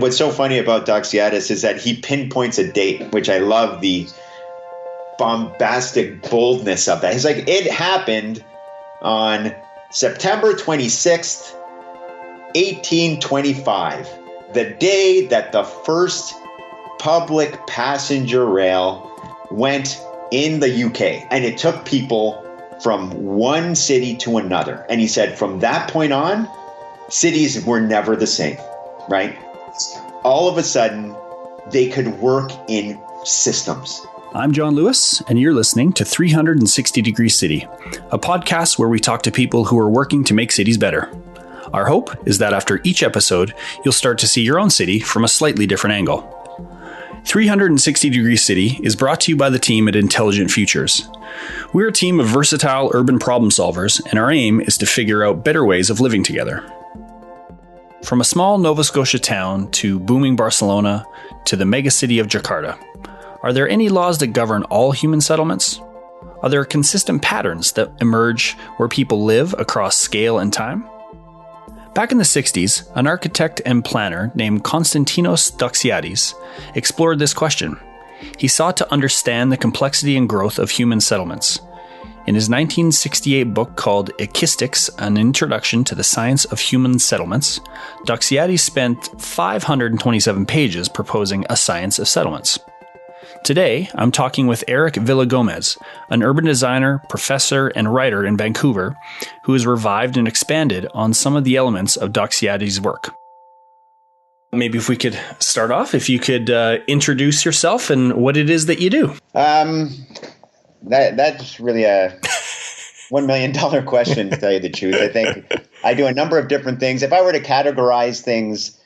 what's so funny about Doxiadis is that he pinpoints a date, which I love the bombastic boldness of that. He's like, it happened on September 26th, 1825, the day that the first public passenger rail went in the UK. And it took people from one city to another. And he said from that point on, cities were never the same, right? All of a sudden, they could work in systems. I'm John Lewis, and you're listening to 360 Degree City, a podcast where we talk to people who are working to make cities better. Our hope is that after each episode, you'll start to see your own city from a slightly different angle. 360 Degree City is brought to you by the team at Intelligent Futures. We're a team of versatile urban problem solvers, and our aim is to figure out better ways of living together. From a small Nova Scotia town to booming Barcelona to the megacity of Jakarta, are there any laws that govern all human settlements? Are there consistent patterns that emerge where people live across scale and time? Back in the 60s, an architect and planner named Constantinos Doxiadis explored this question. He sought to understand the complexity and growth of human settlements. In his 1968 book called Ekistics, An Introduction to the Science of Human Settlements, Doxiadis spent 527 pages proposing a science of settlements. Today, I'm talking with Erick Villagomez, an urban designer, professor, and writer in Vancouver, who has revived and expanded on some of the elements of Doxiadis' work. Maybe if we could start off, if you could introduce yourself and what it is that you do. That's really a $1 million question, to tell you the truth. I think I do a number of different things. If I were to categorize things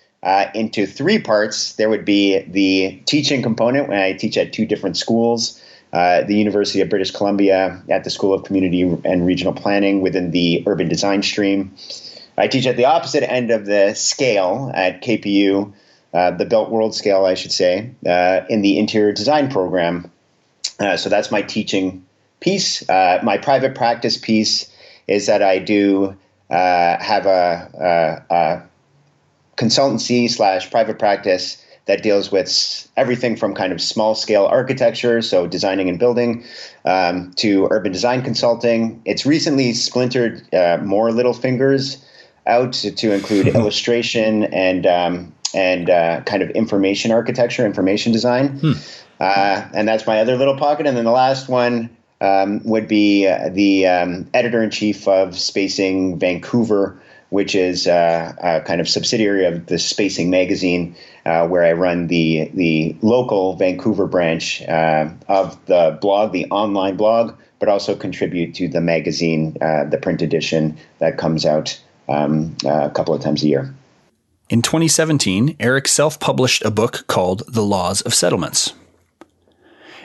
into three parts, there would be the teaching component, when I teach at two different schools, the University of British Columbia at the School of Community and Regional Planning within the urban design stream. I teach at the opposite end of the scale at KPU, the Built World scale, I should say, in the interior design program. So that's my teaching piece. My private practice piece is that I do have a consultancy / private practice that deals with everything from kind of small scale architecture, so designing and building, to urban design consulting. It's recently splintered more little fingers out to include illustration and kind of information architecture, information design. And that's my other little pocket. And then the last one would be the editor-in-chief of Spacing Vancouver, which is a kind of subsidiary of the Spacing magazine, where I run the local Vancouver branch of the blog, the online blog, but also contribute to the magazine, the print edition that comes out a couple of times a year. In 2017, Erick self-published a book called The Laws of Settlements.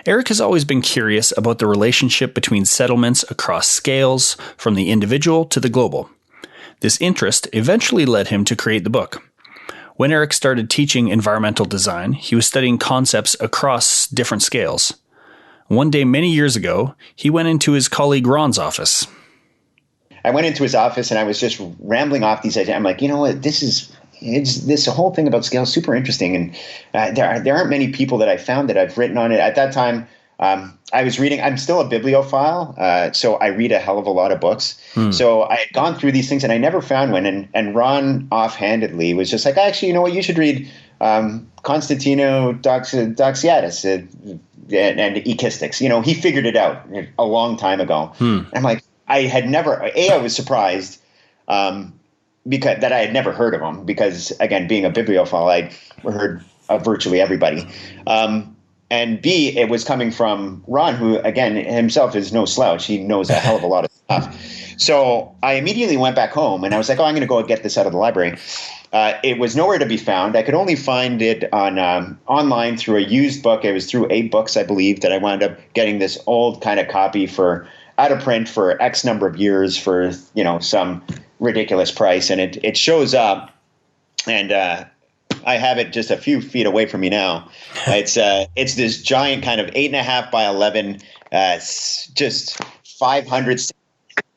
Erick has always been curious about the relationship between settlements across scales, from the individual to the global. This interest eventually led him to create the book. When Erick started teaching environmental design, he was studying concepts across different scales. One day many years ago, he went into his colleague Ron's office. I went into his office and I was just rambling off these ideas. I'm like, you know what, this whole thing about scale is super interesting. And there aren't many people that I found that I've written on it. At that time, I was reading, I'm still a bibliophile, so I read a hell of a lot of books. So I had gone through these things and I never found one. And Ron offhandedly was just like, actually, you know what, you should read Constantinos Doxiadis and Ekistics. You know, he figured it out a long time ago. And I'm like, I was surprised because that I had never heard of him, because again, being a bibliophile, I heard of virtually everybody. And B, it was coming from Ron, who again himself is no slouch. He knows a hell of a lot of stuff. So I immediately went back home and I was like, I'm going to go get this out of the library. It was nowhere to be found. I could only find it on online through a used book. It was through 8 Books, I believe, that I wound up getting this old kind of copy for out of print for X number of years for, you know, some ridiculous price. And it shows up, and I have it just a few feet away from me now. It's this giant kind of 8.5 by 11, just 500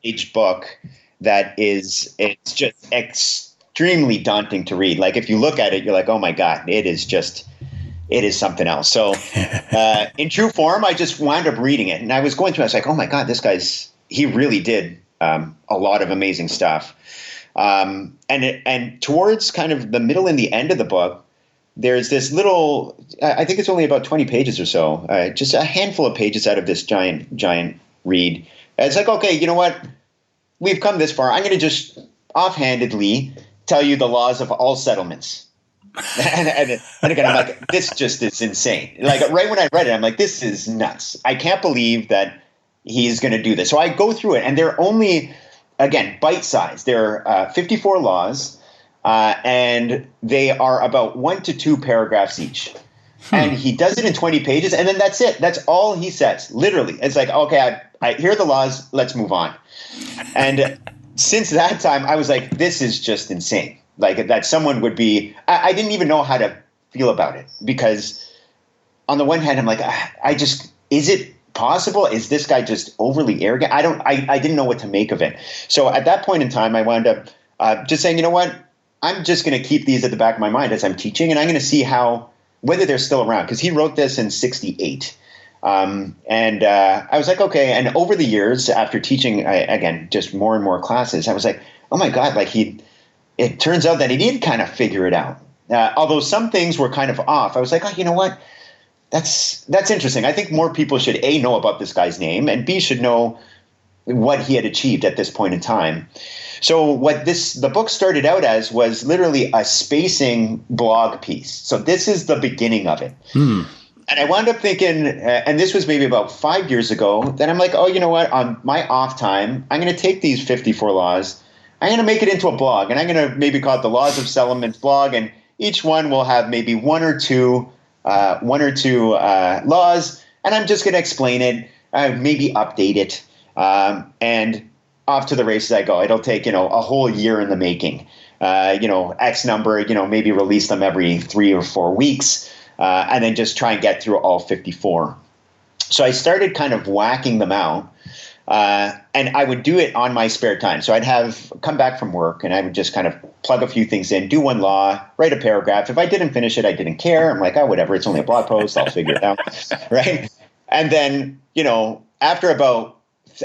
page book that it's just extremely daunting to read. Like if you look at it, you're like, oh my God, it is something else. So in true form, I just wound up reading it, and I was going through, I was like, oh my God, he really did a lot of amazing stuff. And towards kind of the middle and the end of the book, there's this little, I think it's only about 20 pages or so, just a handful of pages out of this giant read. And it's like, okay, you know what? We've come this far. I'm going to just offhandedly tell you the laws of all settlements. and again, I'm like, this just is insane. Like right when I read it, I'm like, this is nuts. I can't believe that he's going to do this. So I go through it, and they're only, again, bite-sized. There are 54 laws. And they are about 1 to 2 paragraphs each. And he does it in 20 pages, and then that's it. That's all he says, literally. It's like, okay, I hear the laws, let's move on. And since that time, I was like, this is just insane. Like that someone would be – I didn't even know how to feel about it, because on the one hand, I'm like, is it possible? Is this guy just overly arrogant? I didn't know what to make of it. So at that point in time, I wound up just saying, you know what? I'm just going to keep these at the back of my mind as I'm teaching, and I'm going to see whether they're still around, because he wrote this in 68. I was like, okay. And over the years, after teaching, again, just more and more classes, I was like, oh my God, like it turns out that he did kind of figure it out. Although some things were kind of off, I was like, oh, you know what? That's interesting. I think more people should A, know about this guy's name, and B, should know what he had achieved at this point in time. So what the book started out as was literally a spacing blog piece. So this is the beginning of it. And I wound up thinking, and this was maybe about 5 years ago, that I'm like, oh, you know what? On my off time, I'm going to take these 54 laws, I'm going to make it into a blog, and I'm going to maybe call it the Laws of Settlements blog, and each one will have maybe one or two laws, and I'm just going to explain it, maybe update it, and off to the races I go. It'll take, a whole year in the making, X number, maybe release them every 3 or 4 weeks, and then just try and get through all 54. So I started kind of whacking them out, and I would do it on my spare time. So I'd come back from work, and I would just kind of plug a few things in, do one law, write a paragraph. If I didn't finish it, I didn't care. I'm like, oh, whatever. It's only a blog post. I'll figure it out. Right. And then, after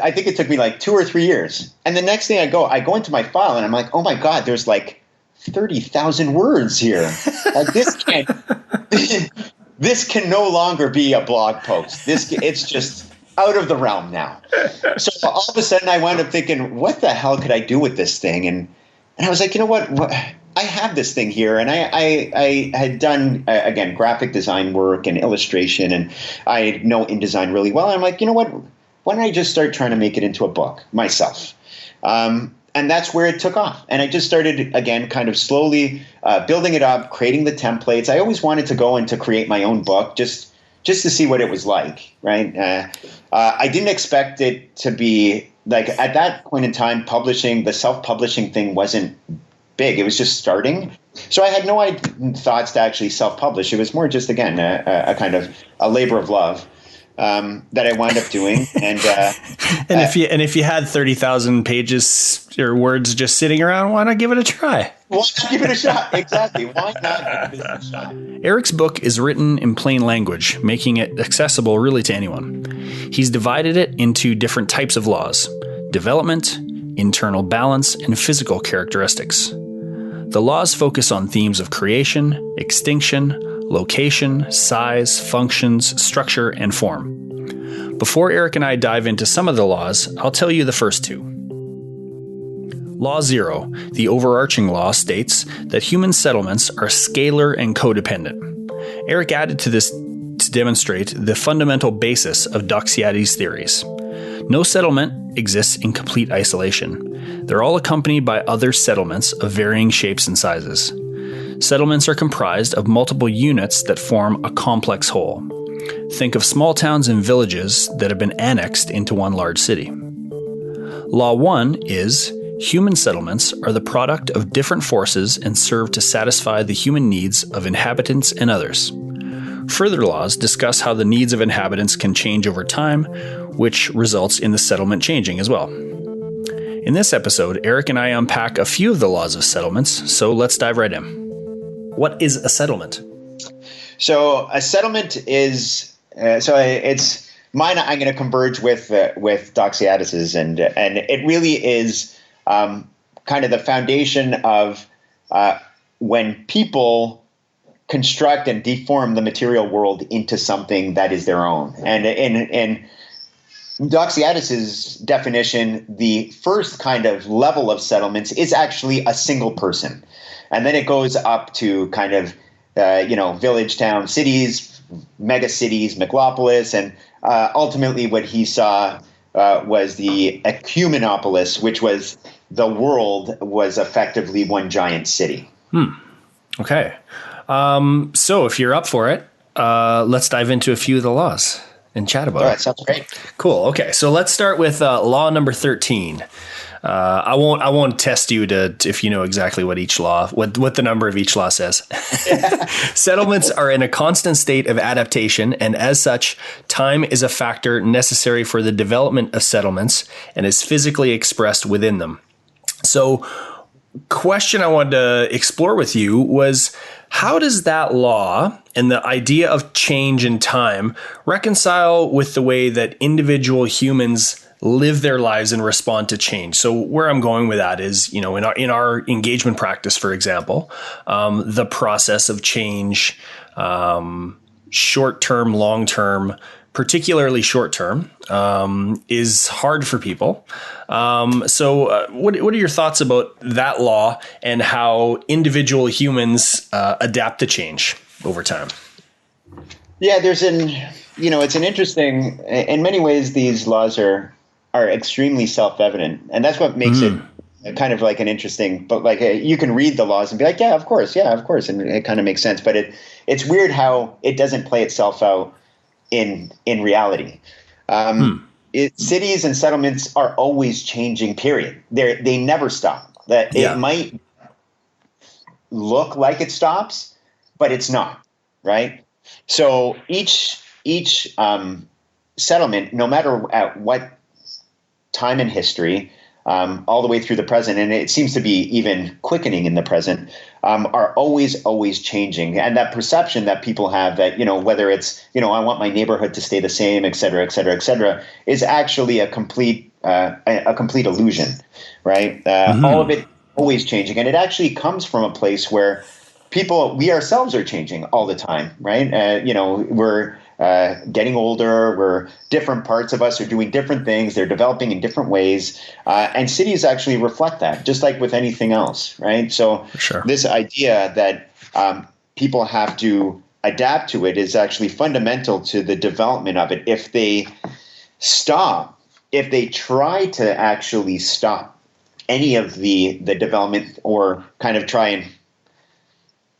I think it took me like 2 or 3 years. And the next thing I go into my file, and I'm like, oh my God, there's like 30,000 words here. Like this can no longer be a blog post. It's just out of the realm now. So all of a sudden I wound up thinking, what the hell could I do with this thing? And I was like, you know what? I have this thing here, and I had done, again, graphic design work and illustration, and I know InDesign really well. And I'm like, you know what? Why don't I just start trying to make it into a book myself? And that's where it took off. And I just started, again, kind of slowly building it up, creating the templates. I always wanted to go and to create my own book just to see what it was like, right? I didn't expect it to be, like, at that point in time, the self-publishing thing wasn't big. It was just starting. So I had no thoughts to actually self-publish. It was more just, again, a kind of a labor of love. That I wound up doing, and if you had 30,000 pages or words just sitting around, why not give it a try? Why not give it a shot? Exactly. Why not give it a shot? Erick's book is written in plain language, making it accessible really to anyone. He's divided it into different types of laws: development, internal balance, and physical characteristics. The laws focus on themes of creation, extinction, location, size, functions, structure, and form. Before Erick and I dive into some of the laws, I'll tell you the first two. Law 0, the overarching law, states that human settlements are scalar and codependent. Erick added to this to demonstrate the fundamental basis of Doxiadis' theories. No settlement exists in complete isolation. They're all accompanied by other settlements of varying shapes and sizes. Settlements are comprised of multiple units that form a complex whole. Think of small towns and villages that have been annexed into one large city. Law 1 is human settlements are the product of different forces and serve to satisfy the human needs of inhabitants and others. Further laws discuss how the needs of inhabitants can change over time, which results in the settlement changing as well. In this episode, Erick and I unpack a few of the laws of settlements, so let's dive right in. What is a settlement? So a settlement is it's mine. I'm going to converge with Doxiadis's, and it really is kind of the foundation of when people construct and deform the material world into something that is their own. And in Doxiadis's definition, the first kind of level of settlements is actually a single person. And then it goes up to kind of, village, town, cities, mega cities, megalopolis. And ultimately what he saw was the ecumenopolis, which was the world was effectively one giant city. Okay. So if you're up for it, let's dive into a few of the laws and chat about it. All right, sounds great. Cool. Okay. So let's start with law number 13. I won't test you if you know exactly what the number of each law says. Settlements are in a constant state of adaptation, and as such, time is a factor necessary for the development of settlements and is physically expressed within them. So, question I wanted to explore with you was, how does that law and the idea of change in time reconcile with the way that individual humans live their lives and respond to change? So where I'm going with that is, in our engagement practice, for example, the process of change, short-term, long-term, particularly short-term, is hard for people. So what are your thoughts about that law and how individual humans adapt to change over time? Yeah, it's an interesting, in many ways, these laws are extremely self-evident. And that's what makes it kind of like an interesting, but like you can read the laws and be like, yeah, of course. And it kind of makes sense. But it's weird how it doesn't play itself out in reality. Cities and settlements are always changing, period. They never stop. It might look like it stops, but it's not, right? So each settlement, no matter at what time in history, all the way through the present, and it seems to be even quickening in the present, are always changing. And that perception that people have that, whether it's, I want my neighborhood to stay the same, et cetera, is actually a complete illusion, right? All of it always changing. And it actually comes from a place where we ourselves are changing all the time, right? We're getting older, we're different parts of us are doing different things, they're developing in different ways, and cities actually reflect that, just like with anything else, right? So This idea that people have to adapt to it is actually fundamental to the development of it. If they try to actually stop any of the development or kind of try and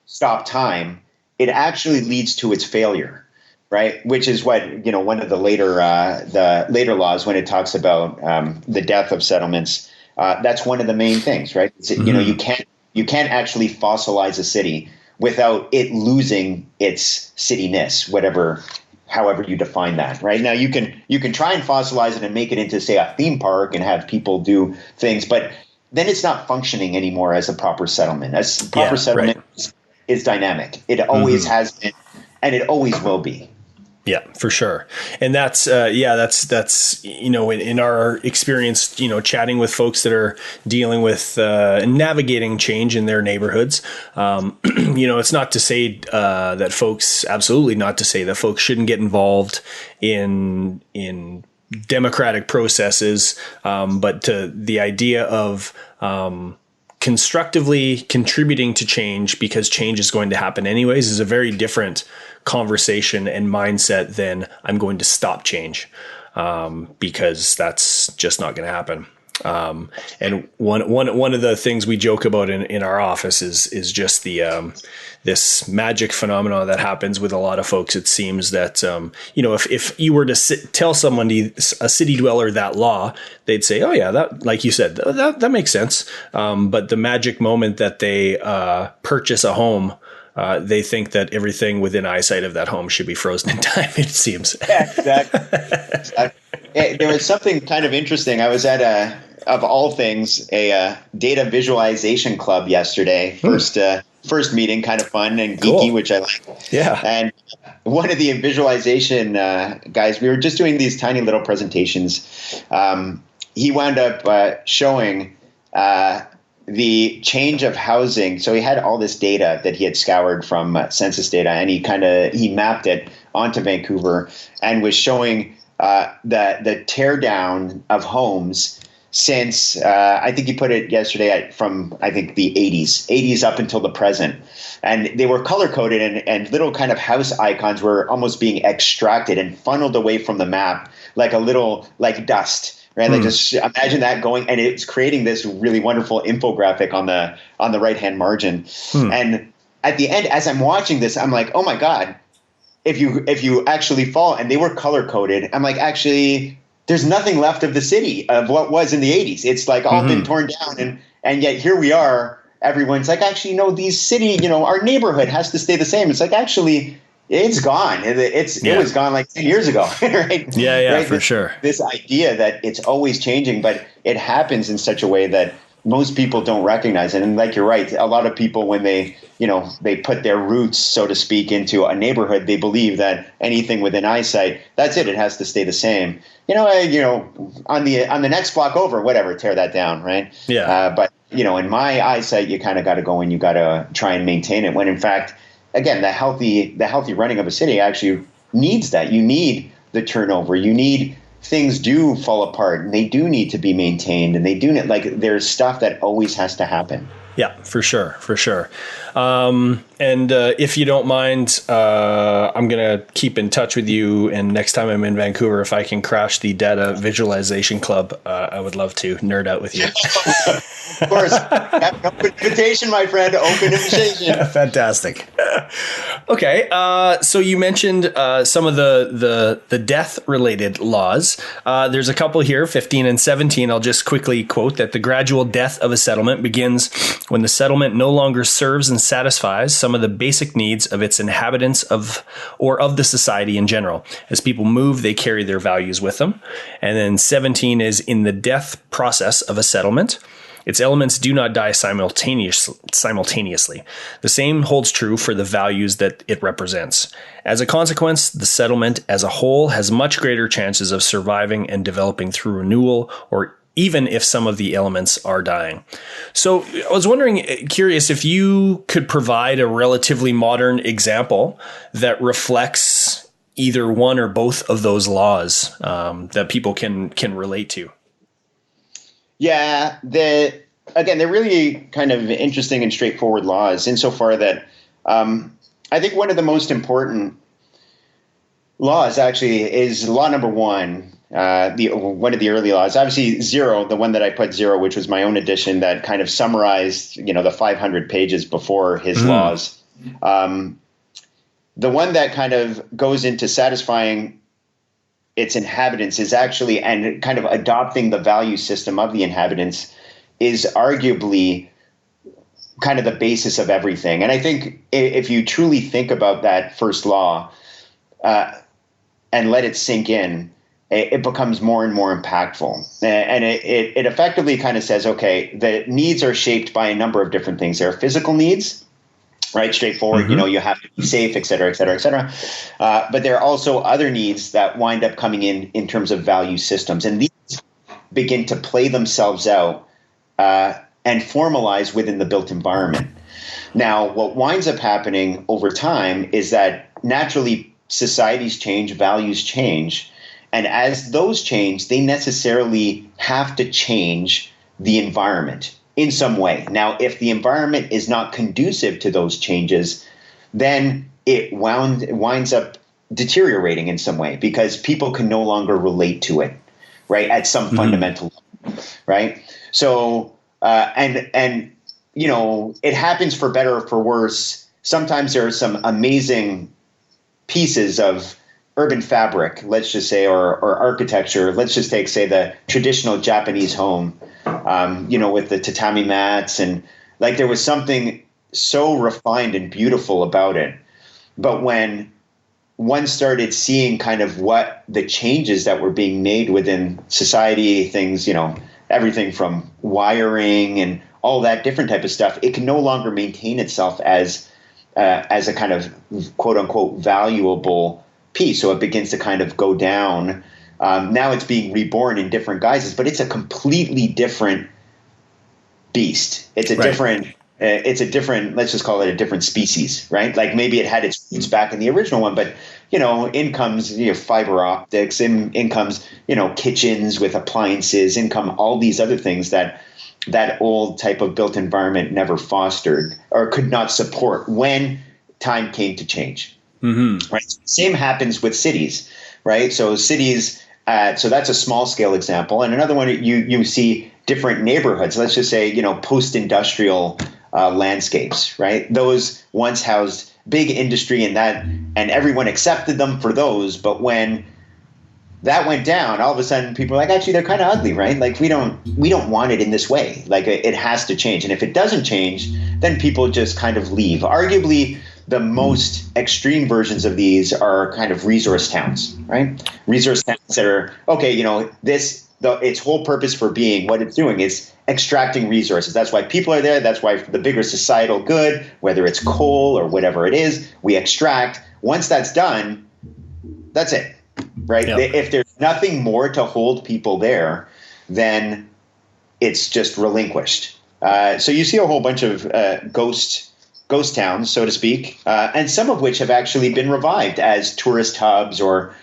stop time, it actually leads to its failure. Right, which is what one of the later laws, when it talks about the death of settlements, that's one of the main things, right? You can't actually fossilize a city without it losing its cityness, however you define that. Right now, you can try and fossilize it and make it into, say, a theme park and have people do things, but then it's not functioning anymore as a proper settlement. Settlement is dynamic. It always has been, and it always will be. Yeah, for sure. And that's in our experience, chatting with folks that are dealing with navigating change in their neighborhoods. It's not to say that folks, absolutely not to say that folks shouldn't get involved in democratic processes, but to the idea of constructively contributing to change, because change is going to happen anyways, is a very different conversation and mindset than I'm going to stop change, because that's just not going to happen. And one of the things we joke about in our office is just the this magic phenomenon that happens with a lot of folks. It seems that if you were to tell someone, a city dweller, that law, they'd say, oh yeah, that, like you said, that makes sense. But the magic moment that they purchase a home, they think that everything within eyesight of that home should be frozen in time, it seems. Yeah, exactly. There was something kind of interesting. I was at of all things, a data visualization club yesterday. First meeting, kind of fun and geeky, cool. which I like. Yeah. And one of the visualization guys, we were just doing these tiny little presentations. He wound up showing the change of housing. So he had all this data that he had scoured from census data, and he mapped it onto Vancouver and was showing the tear down of homes since I think he put it yesterday from I think the 80s up until the present. And they were color coded, and little kind of house icons were almost being extracted and funneled away from the map like a little like dust. Right, like just imagine that going, and it's creating this really wonderful infographic on the right hand margin. And at the end, as I'm watching this, I'm like, oh my god, if you actually fall, and they were color coded, I'm like, actually, there's nothing left of the city of what was in the 80s. It's like all been torn down, and yet here we are. Everyone's like, actually, these city, our neighborhood has to stay the same. It's like, actually, it's gone. It was gone like 10 years ago, right? Yeah, right? For sure. This idea that it's always changing, but it happens in such a way that most people don't recognize it. And like you're right, a lot of people, when they put their roots, so to speak, into a neighborhood, they believe that anything within eyesight, that's it. It has to stay the same. On the next block over, whatever, tear that down, right? Yeah. But in my eyesight, you kind of got to go and you got to try and maintain it. When in fact, again, the healthy running of a city actually needs that. You need the turnover. You need things do fall apart, and they do need to be maintained, and they do need, like, there's stuff that always has to happen. Yeah, for sure. And if you don't mind, I'm going to keep in touch with you. And next time I'm in Vancouver, if I can crash the data visualization club, I would love to nerd out with you. Of course. Open invitation, my friend. Open invitation. Fantastic. Okay. So you mentioned some of the death-related laws. There's a couple here, 15 and 17. I'll just quickly quote that the gradual death of a settlement begins when the settlement no longer serves and satisfies some of the basic needs of its inhabitants of the society in general. As people move, they carry their values with them. And then 17 is in the death process of a settlement, its elements do not die simultaneously. The same holds true for the values that it represents. As a consequence, the settlement as a whole has much greater chances of surviving and developing through renewal, or even if some of the elements are dying. So I was curious if you could provide a relatively modern example that reflects either one or both of those laws that people can relate to. Yeah, they're really kind of interesting and straightforward laws insofar that I think one of the most important laws actually is law number one. One of the early laws, obviously zero, the one that I put zero, which was my own edition that kind of summarized, the 500 pages before his laws. The one that kind of goes into satisfying its inhabitants is actually, and kind of adopting the value system of the inhabitants is arguably kind of the basis of everything. And I think if you truly think about that first law and let it sink in, it becomes more and more impactful. And it effectively kind of says, okay, the needs are shaped by a number of different things. There are physical needs, right? Straightforward, you have to be safe, et cetera, et cetera, et cetera. But there are also other needs that wind up coming in terms of value systems. And these begin to play themselves out and formalize within the built environment. Now, what winds up happening over time is that naturally societies change, values change. And as those change, they necessarily have to change the environment in some way. Now, if the environment is not conducive to those changes, then it winds up deteriorating in some way because people can no longer relate to it, right, at some fundamental level, right? So, it happens for better or for worse. Sometimes there are some amazing pieces of urban fabric, let's just say, or architecture. Let's just take, say, the traditional Japanese home, with the tatami mats, and like there was something so refined and beautiful about it. But when one started seeing kind of what the changes that were being made within society, things, everything from wiring and all that different type of stuff, it can no longer maintain itself as a kind of quote unquote valuable piece. So it begins to kind of go down. Now it's being reborn in different guises, but it's a completely different beast. It's a different, let's just call it a different species, right? Like maybe it had its roots back in the original one, but in comes fiber optics, in comes kitchens with appliances, in come all these other things that old type of built environment never fostered or could not support when time came to change. Mm-hmm. Right. Same happens with cities, right? So cities, so that's a small scale example, and another one you see different neighborhoods. Let's just say post-industrial landscapes, right? Those once housed big industry and everyone accepted them for those, but when that went down, all of a sudden people are like, actually, they're kind of ugly, right? Like we don't want it in this way. Like it has to change. And if it doesn't change, then people just kind of leave. Arguably, the most extreme versions of these are kind of resource towns, right? Resource towns that are, its whole purpose for being, what it's doing is extracting resources. That's why people are there. That's why for the bigger societal good, whether it's coal or whatever it is, we extract. Once that's done, that's it. Right. Yep. If there's nothing more to hold people there, then it's just relinquished. So you see a whole bunch of ghost towns, so to speak, and some of which have actually been revived as tourist hubs or,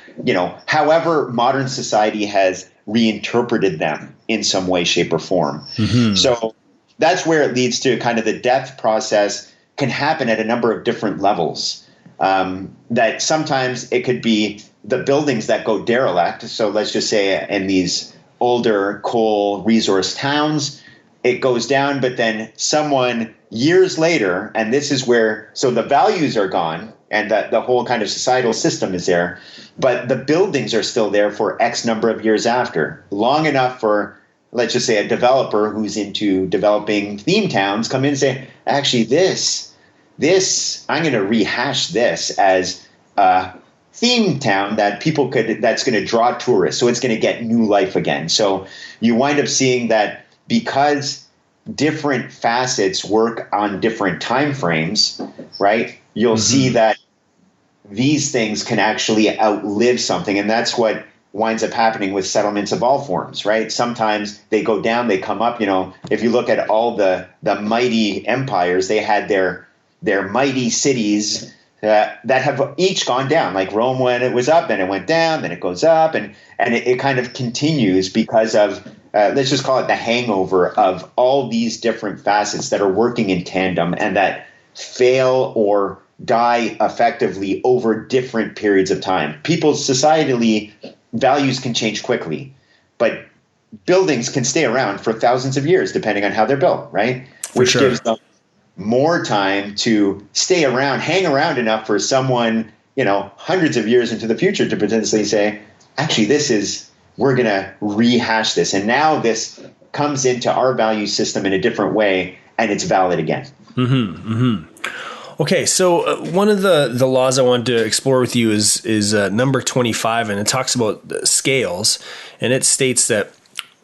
however modern society has reinterpreted them in some way, shape or form. Mm-hmm. So that's where it leads to kind of the death process can happen at a number of different levels. That sometimes it could be the buildings that go derelict. So let's just say in these older coal resource towns, it goes down, but then someone years later, and this is where, so the values are gone and the whole kind of societal system is there, but the buildings are still there for X number of years after, long enough for, let's just say, a developer who's into developing theme towns come in and say, actually, this, I'm going to rehash this as a theme town that that's going to draw tourists. So it's going to get new life again. So you wind up seeing that because different facets work on different time frames, right? You'll mm-hmm. see that these things can actually outlive something. And that's what winds up happening with settlements of all forms, right? Sometimes they go down, they come up. If you look at all the mighty empires, they had their mighty cities that have each gone down. Like Rome, when it was up, then it went down, then it goes up, and it kind of continues because of, let's just call it the hangover of all these different facets that are working in tandem and that fail or die effectively over different periods of time. People's societally values can change quickly, but buildings can stay around for thousands of years depending on how they're built, right? Which gives them more time to stay around, hang around enough for someone, hundreds of years into the future to potentially say, actually, we're going to rehash this. And now this comes into our value system in a different way, and it's valid again. Mm-hmm, mm-hmm. Okay, so one of the laws I wanted to explore with you is number 25, and it talks about scales, and it states that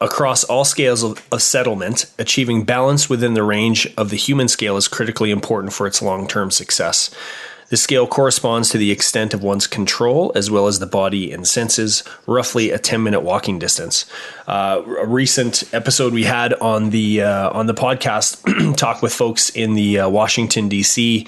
across all scales of settlement, achieving balance within the range of the human scale is critically important for its long-term success. The scale corresponds to the extent of one's control as well as the body and senses, roughly a 10-minute walking distance. A recent episode we had on the podcast talked with folks in the Washington, D.C.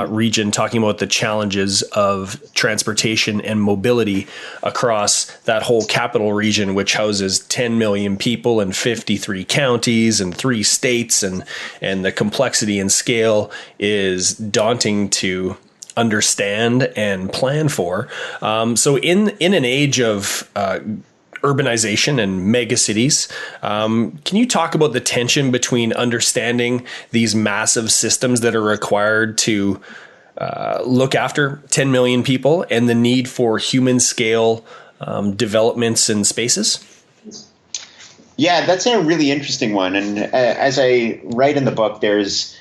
Region, talking about the challenges of transportation and mobility across that whole capital region, which houses 10 million people and 53 counties and 3 states, and the complexity and scale is daunting to understand and plan for. So in an age of urbanization and megacities, can you talk about the tension between understanding these massive systems that are required to look after 10 million people and the need for human scale developments and spaces? Yeah, that's a really interesting one. And as I write in the book, there's,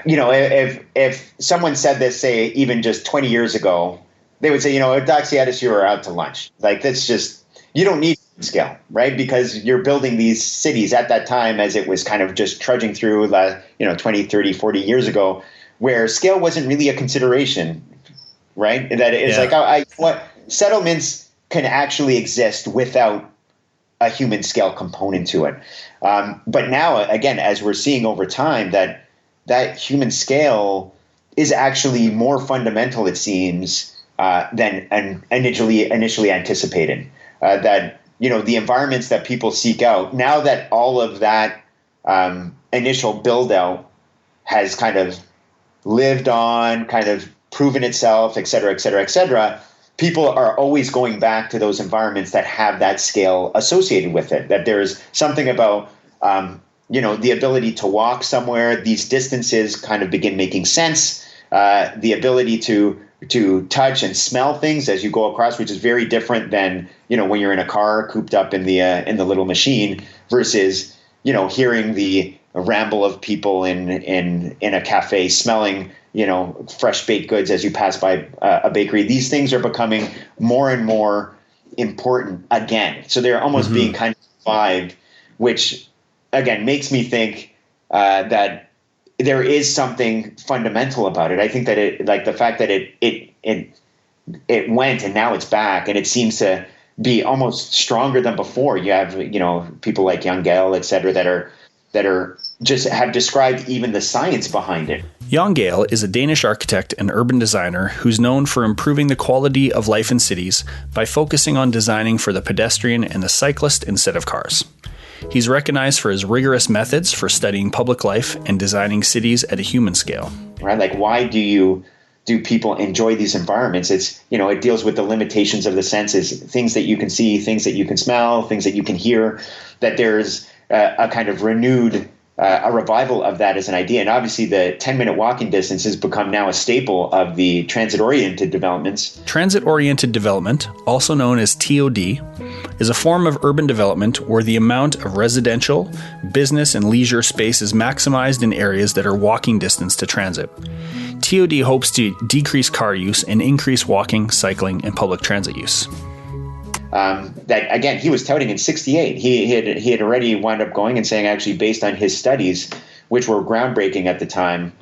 if someone said this, say, even just 20 years ago, they would say, Doxiadis, you were out to lunch. Like, that's just, you don't need scale, right? Because you're building these cities at that time as it was kind of just trudging through 20, 30, 40 years ago, where scale wasn't really a consideration, right? That is what settlements can actually exist without a human scale component to it. But now, again, as we're seeing over time, that human scale is actually more fundamental, it seems, than initially anticipated. That the environments that people seek out, now that all of that initial build out has kind of lived on, kind of proven itself, et cetera, et cetera, et cetera, people are always going back to those environments that have that scale associated with it. That there's something about the ability to walk somewhere, these distances kind of begin making sense. The ability to touch and smell things as you go across, which is very different than when you're in a car cooped up in the little machine versus hearing the ramble of people in a cafe, smelling fresh baked goods as you pass by a bakery. These things are becoming more and more important again. So they're almost being kind of revived, which again makes me think that there is something fundamental about it. I think that the fact that it went and now it's back, and it seems to be almost stronger than before. You have people like Jan Gehl, et cetera, that are just have described even the science behind it. Jan Gehl is a Danish architect and urban designer who's known for improving the quality of life in cities by focusing on designing for the pedestrian and the cyclist instead of cars. He's recognized for his rigorous methods for studying public life and designing cities at a human scale. Right? Like, why do people enjoy these environments? It's, it deals with the limitations of the senses, things that you can see, things that you can smell, things that you can hear, that there's a kind of renewed a revival of that as an idea. And obviously the 10-minute walking distance has become now a staple of the transit-oriented developments. Transit-oriented development, also known as TOD, is a form of urban development where the amount of residential, business, and leisure space is maximized in areas that are walking distance to transit. TOD hopes to decrease car use and increase walking, cycling, and public transit use. That, again, he was touting in 1968. He had already wound up going and saying, actually, based on his studies, which were groundbreaking at the time,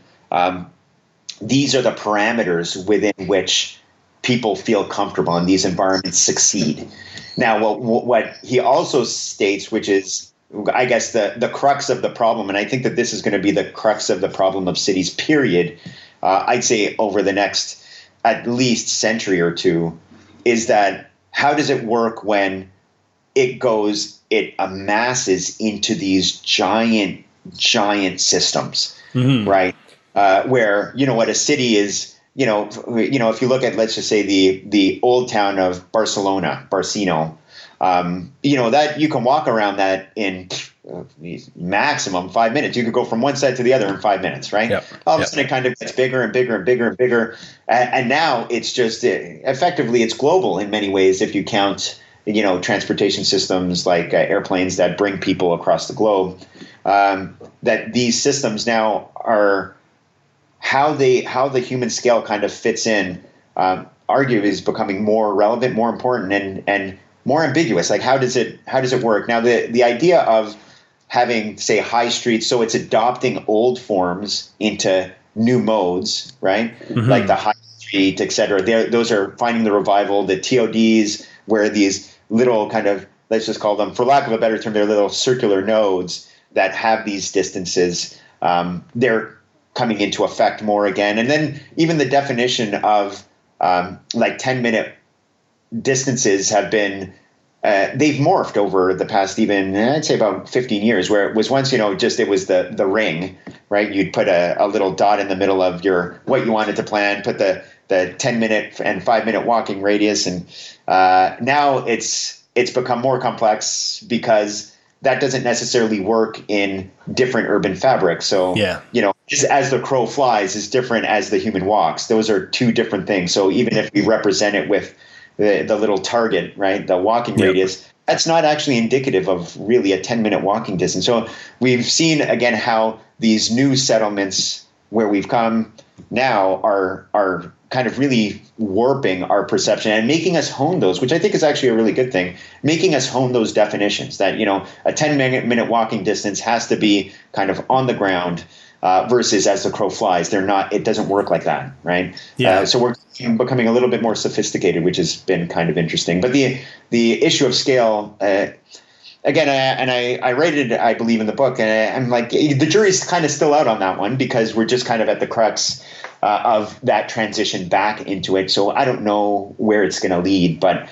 these are the parameters within which people feel comfortable and these environments succeed. Now, what he also states, which is, I guess, the crux of the problem, and I think that this is going to be the crux of the problem of cities, period, I'd say over the next at least century or two, is that how does it work when it amasses into these giant systems, right? Where, what a city is, if you look at, let's just say the old town of Barcelona, Barcino, that you can walk around that in maximum 5 minutes. You could go from one side to the other in 5 minutes, right? Yep. All of a sudden it kind of gets bigger and bigger and bigger and bigger. And now it's just effectively it's global in many ways if you count, transportation systems like airplanes that bring people across the globe. That these systems now are how the human scale kind of fits in, arguably is becoming more relevant, more important, and more ambiguous. Like how does it work? Now the idea of having, say, high streets, so it's adopting old forms into new modes, right? Like the high street, et cetera. Those are finding the revival. The TODs, where these little kind of, let's just call them, for lack of a better term, they're little circular nodes that have these distances. They're coming into effect more again. And then even the definition of 10-minute distances have been, they've morphed over the past even, I'd say about 15 years, where it was once, it was the ring, right? You'd put a little dot in the middle of what you wanted to plan, put the 10-minute and 5-minute walking radius. And now it's become more complex because that doesn't necessarily work in different urban fabrics. So, just as the crow flies is different as the human walks. Those are two different things. So even if we represent it with the little target, right, the walking radius, that's not actually indicative of really a 10-minute walking distance. So we've seen, again, how these new settlements where we've come now are kind of really warping our perception and making us hone those, which I think is actually a really good thing, making us hone those definitions that, you know, a 10-minute walking distance has to be kind of on the ground versus as the crow flies. It doesn't work like that, right? Yeah. So we're becoming a little bit more sophisticated, which has been kind of interesting. But the issue of scale, again, I rated it, I believe, in the book, and I'm like, the jury's kind of still out on that one because we're just kind of at the crux of that transition back into it. So I don't know where it's going to lead, but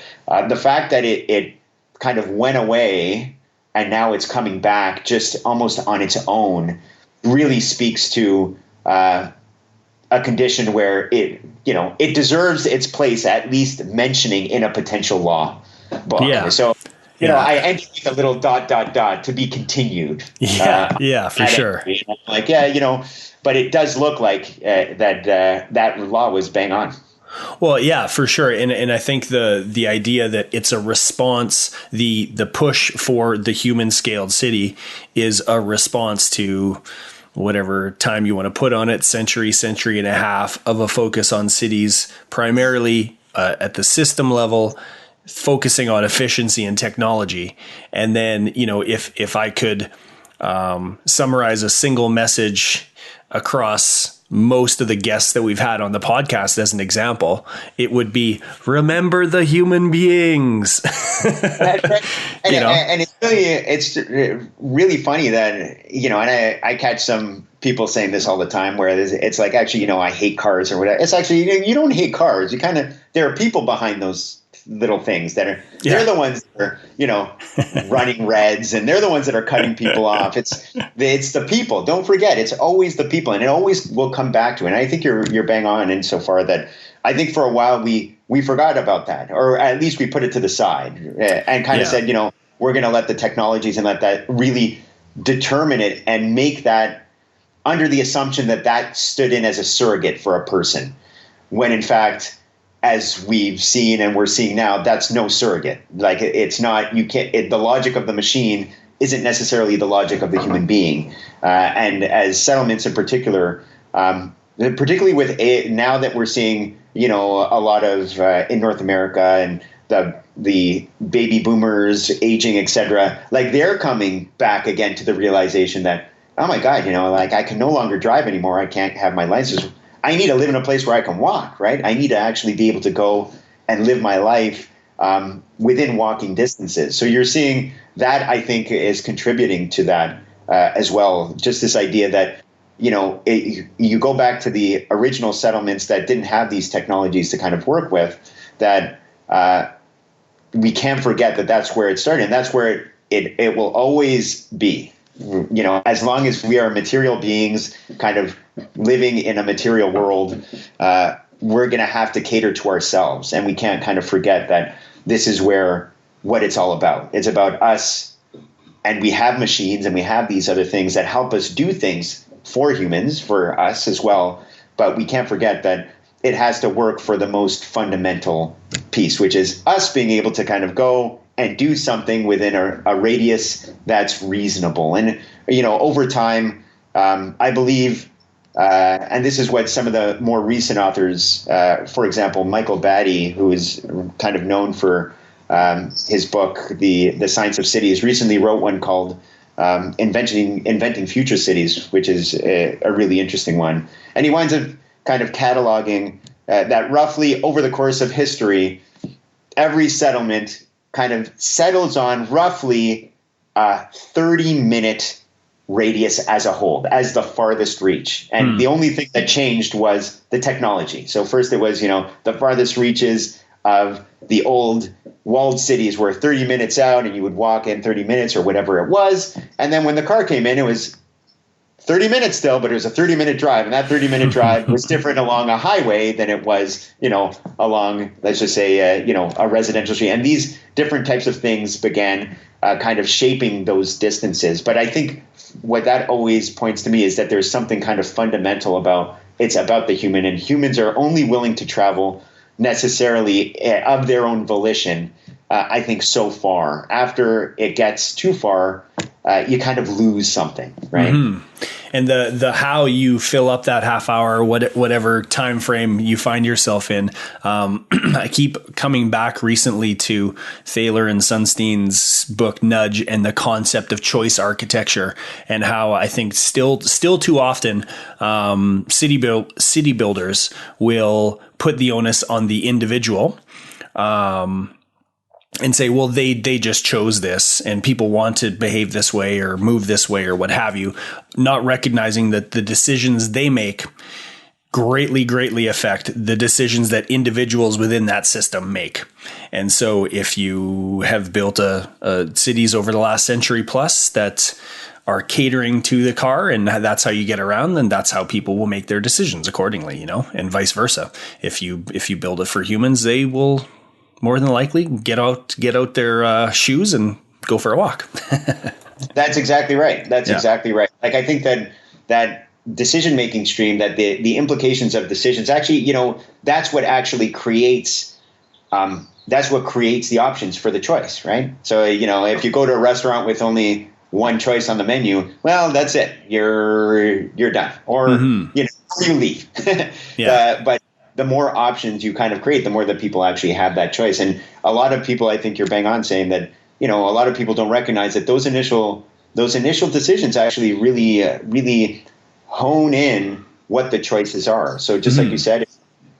the fact that it kind of went away and now it's coming back just almost on its own really speaks to a condition where it deserves its place, at least mentioning in a potential law book. Yeah. So, you know, I ended with a little ... to be continued. Yeah, for sure. Like, yeah, you know, but it does look like that law was bang on. Well, yeah, for sure. And I think the idea that it's a response, the push for the human scaled city is a response to whatever time you want to put on it, century and a half of a focus on cities, primarily at the system level, focusing on efficiency and technology. And then, you know, if I could summarize a single message across most of the guests that we've had on the podcast as an example, it would be, remember the human beings. And it's really funny that, you know, and I catch some people saying this all the time where it's like, actually, you know, I hate cars or whatever. It's actually, you don't hate cars. There are people behind those little things they're the ones that are, you know, running reds, and they're the ones that are cutting people off. It's the people. Don't forget, it's always the people, and it always will come back to it. And I think you're bang on insofar that I think for a while we forgot about that, or at least we put it to the side and kind of said, you know, we're going to let the technologies and let that really determine it and make that under the assumption that stood in as a surrogate for a person, when in fact, as we've seen and we're seeing now, that's no surrogate. Like, it's not, you can't, the logic of the machine isn't necessarily the logic of the human being. And as settlements in particular, particularly with now that we're seeing, you know, a lot of in North America and the baby boomers aging, et cetera, like they're coming back again to the realization that, oh my God, you know, like I can no longer drive anymore. I can't have my license. I need to live in a place where I can walk, right? I need to actually be able to go and live my life within walking distances. So you're seeing that, I think, is contributing to that as well. Just this idea that, you know, you go back to the original settlements that didn't have these technologies to kind of work with, that we can't forget that that's where it started. And that's where it will always be. You know, as long as we are material beings kind of living in a material world, we're going to have to cater to ourselves. And we can't kind of forget that this is what it's all about. It's about us, and we have machines and we have these other things that help us do things for humans, for us as well. But we can't forget that it has to work for the most fundamental piece, which is us being able to kind of go and do something within a radius that's reasonable. And, you know, over time, I believe, and this is what some of the more recent authors, for example, Michael Batty, who is kind of known for his book, The Science of Cities, recently wrote one called Inventing Future Cities, which is a really interesting one. And he winds up kind of cataloging that roughly over the course of history, every settlement kind of settles on roughly a 30-minute radius as a whole, as the farthest reach. And the only thing that changed was the technology. So first it was, you know, the farthest reaches of the old walled cities were 30 minutes out, and you would walk in 30 minutes or whatever it was. And then when the car came in, it was 30 minutes still, but it was a 30-minute drive. And that 30-minute drive was different along a highway than it was, you know, along, let's just say, you know, a residential street. And these different types of things began kind of shaping those distances. But I think what that always points to me is that there's something kind of fundamental about the human, and humans are only willing to travel necessarily of their own volition, I think, so far. After it gets too far, you kind of lose something, right? Mm-hmm. And the how you fill up that half hour, whatever time frame you find yourself in. I keep coming back recently to Thaler and Sunstein's book Nudge and the concept of choice architecture, and how I think still too often city builders will put the onus on the individual. And say, well, they just chose this and people want to behave this way or move this way or what have you, not recognizing that the decisions they make greatly affect the decisions that individuals within that system make. And so if you have built a cities over the last century plus that are catering to the car and that's how you get around, then that's how people will make their decisions accordingly, and vice versa. If you build it for humans, they will more than likely get out their shoes and go for a walk. That's exactly right. Exactly right. Like, I think that decision-making stream, that the implications of decisions, actually, that's what actually creates, that's what creates the options for the choice, right? So, if you go to a restaurant with only one choice on the menu, well, that's it. You're done. Or, you leave. But the more options you kind of create, the more that people actually have that choice. And a lot of people, I think you're bang on saying that, a lot of people don't recognize that those initial decisions actually really hone in what the choices are. So just like you said,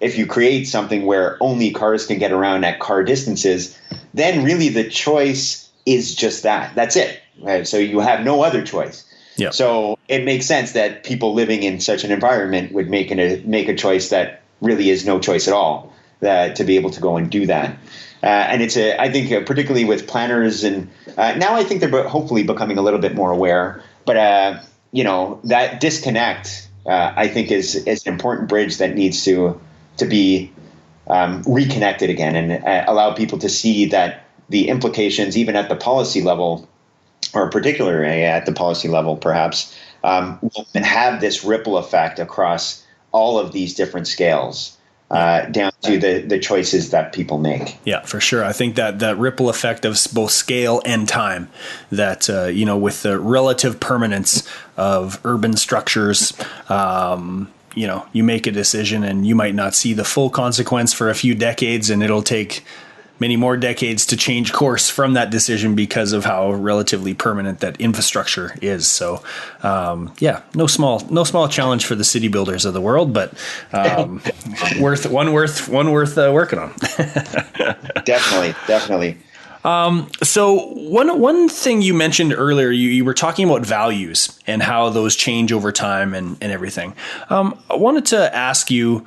if you create something where only cars can get around at car distances, then really the choice is just that. That's it. Right? So you have no other choice. Yep. So it makes sense that people living in such an environment would make a choice that really is no choice at all, to be able to go and do that. And it's I think particularly with planners, and now I think they're hopefully becoming a little bit more aware, but that disconnect, I think is an important bridge that needs to be reconnected again, and allow people to see that the implications, even at the policy level, or particularly at the policy level perhaps, will have this ripple effect across all of these different scales, down to the choices that people make. Yeah, for sure. I think that ripple effect of both scale and time, that, with the relative permanence of urban structures, you make a decision and you might not see the full consequence for a few decades, and it'll take many more decades to change course from that decision because of how relatively permanent that infrastructure is. So, no small challenge for the city builders of the world, but worth working on. Definitely. So one thing you mentioned earlier, you were talking about values and how those change over time and everything. I wanted to ask you,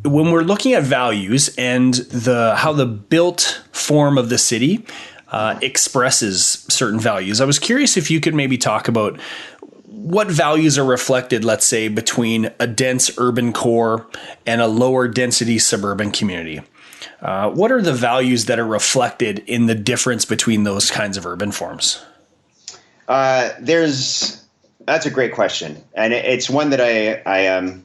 when we're looking at values and how the built form of the city expresses certain values, I was curious if you could maybe talk about what values are reflected, let's say, between a dense urban core and a lower density suburban community. What are the values that are reflected in the difference between those kinds of urban forms? That's a great question, and it's one that I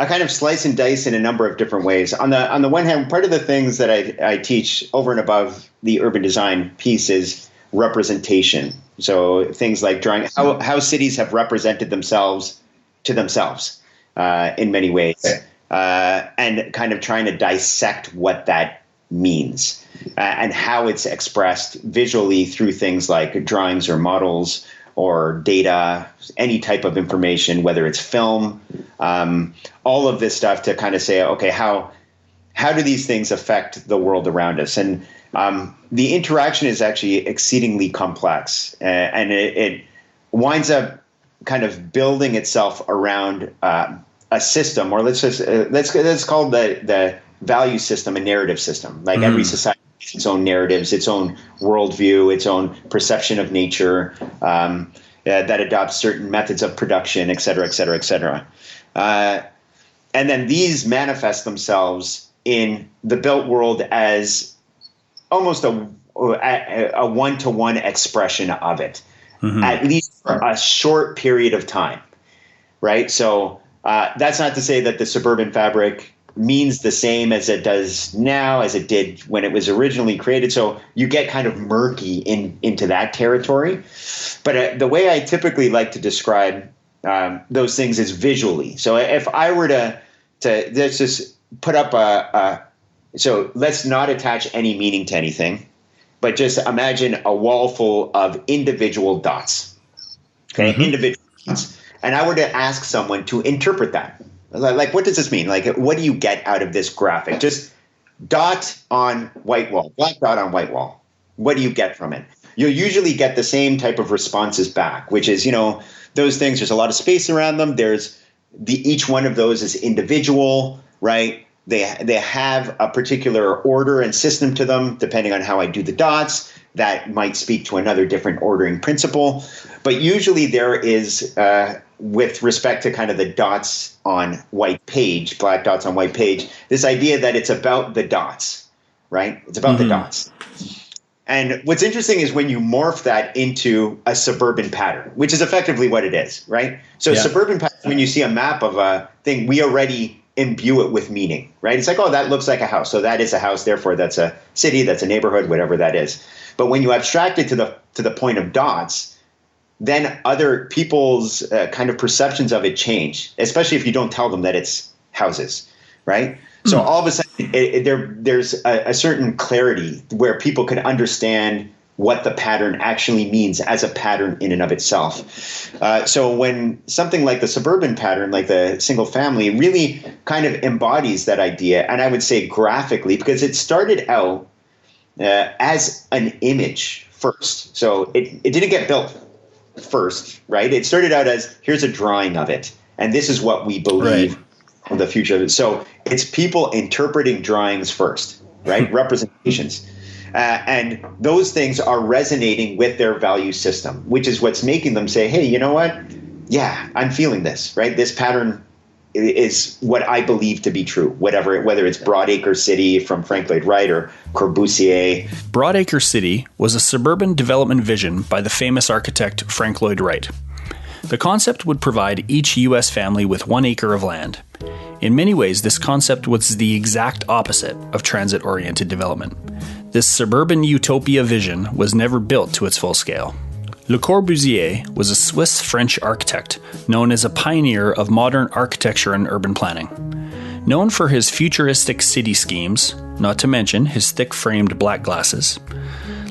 kind of slice and dice in a number of different ways. On the one hand, part of the things that I teach over and above the urban design piece is representation. So things like drawing how cities have represented themselves to themselves in many ways, and kind of trying to dissect what that means and how it's expressed visually through things like drawings or models or data, any type of information, whether it's film, all of this stuff, to kind of say, okay, how do these things affect the world around us? And the interaction is actually exceedingly complex, and it winds up kind of building itself around a system, or let's call the value system a narrative system. Like every society has its own narratives, its own worldview, its own perception of nature, that adopts certain methods of production, et cetera, et cetera, et cetera. And then these manifest themselves in the built world as almost a one-to-one expression of it, at least for a short period of time, right? So that's not to say that the suburban fabric means the same as it does now, as it did when it was originally created. So you get kind of murky into that territory. But the way I typically like to describe those things is visually. So if I were to let's just put up so let's not attach any meaning to anything, but just imagine a wall full of individual dots. Okay, individual dots. And I were to ask someone to interpret that. Like, what does this mean? Like, what do you get out of this graphic? Just dot on white wall, black dot on white wall. What do you get from it? You'll usually get the same type of responses back, which is, those things, there's a lot of space around them. Each one of those is individual, right? They have a particular order and system to them, depending on how I do the dots. That might speak to another different ordering principle. But usually there is, with respect to kind of the dots on white page, black dots on white page, this idea that it's about the dots, right? It's about the dots. And what's interesting is when you morph that into a suburban pattern, which is effectively what it is, right? So suburban pattern, when you see a map of a thing, we already imbue it with meaning, right? It's like, oh, that looks like a house. So that is a house. Therefore, that's a city, that's a neighborhood, whatever that is. But when you abstract it to the point of dots, then other people's kind of perceptions of it change, especially if you don't tell them that it's houses, right? So all of a sudden, there's a certain clarity where people can understand what the pattern actually means as a pattern in and of itself. So when something like the suburban pattern, like the single family, really kind of embodies that idea, and I would say graphically, because it started out as an image first. So it didn't get built first, right? It started out as, here's a drawing of it, and this is what we believe the future of it. So it's people interpreting drawings first, right? Representations. And those things are resonating with their value system, which is what's making them say, hey, you know what? Yeah, I'm feeling this, right? This pattern is what I believe to be true, whether it's Broadacre City from Frank Lloyd Wright or Corbusier. Broadacre City was a suburban development vision by the famous architect Frank Lloyd Wright. The concept would provide each U.S. family with 1 acre of land. In many ways, this concept was the exact opposite of transit-oriented development. This suburban utopia vision was never built to its full scale. Le Corbusier was a Swiss-French architect known as a pioneer of modern architecture and urban planning. Known for his futuristic city schemes, not to mention his thick-framed black glasses,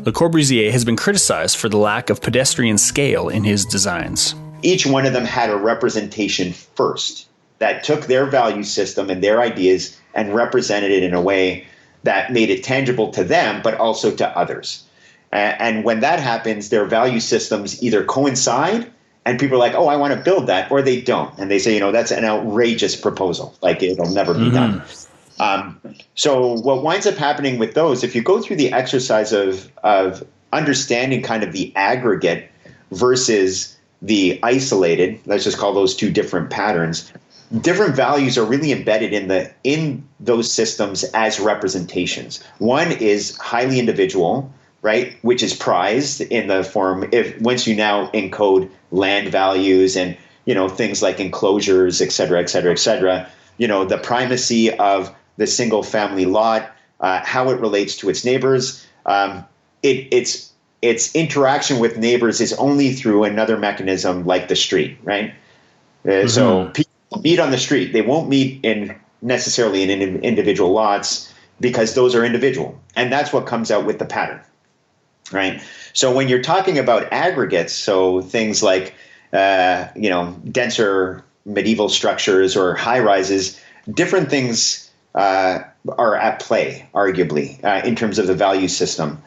Le Corbusier has been criticized for the lack of pedestrian scale in his designs. Each one of them had a representation first that took their value system and their ideas and represented it in a way that made it tangible to them, but also to others. And when that happens, their value systems either coincide and people are like, oh, I want to build that, or they don't. And they say, that's an outrageous proposal. Like, it'll never be done. So what winds up happening with those, if you go through the exercise of understanding kind of the aggregate versus the isolated, let's just call those two different patterns, different values are really embedded in those systems as representations. One is highly individual, right, which is prized in the form once you now encode land values and things like enclosures, et cetera, et cetera, et cetera. The primacy of the single family lot, how it relates to its neighbors. Its interaction with neighbors is only through another mechanism like the street, right? So people meet on the street. They won't meet necessarily in individual lots because those are individual. And that's what comes out with the pattern, right? So when you're talking about aggregates, so things like, denser medieval structures or high rises, different things are at play, arguably, in terms of the value system.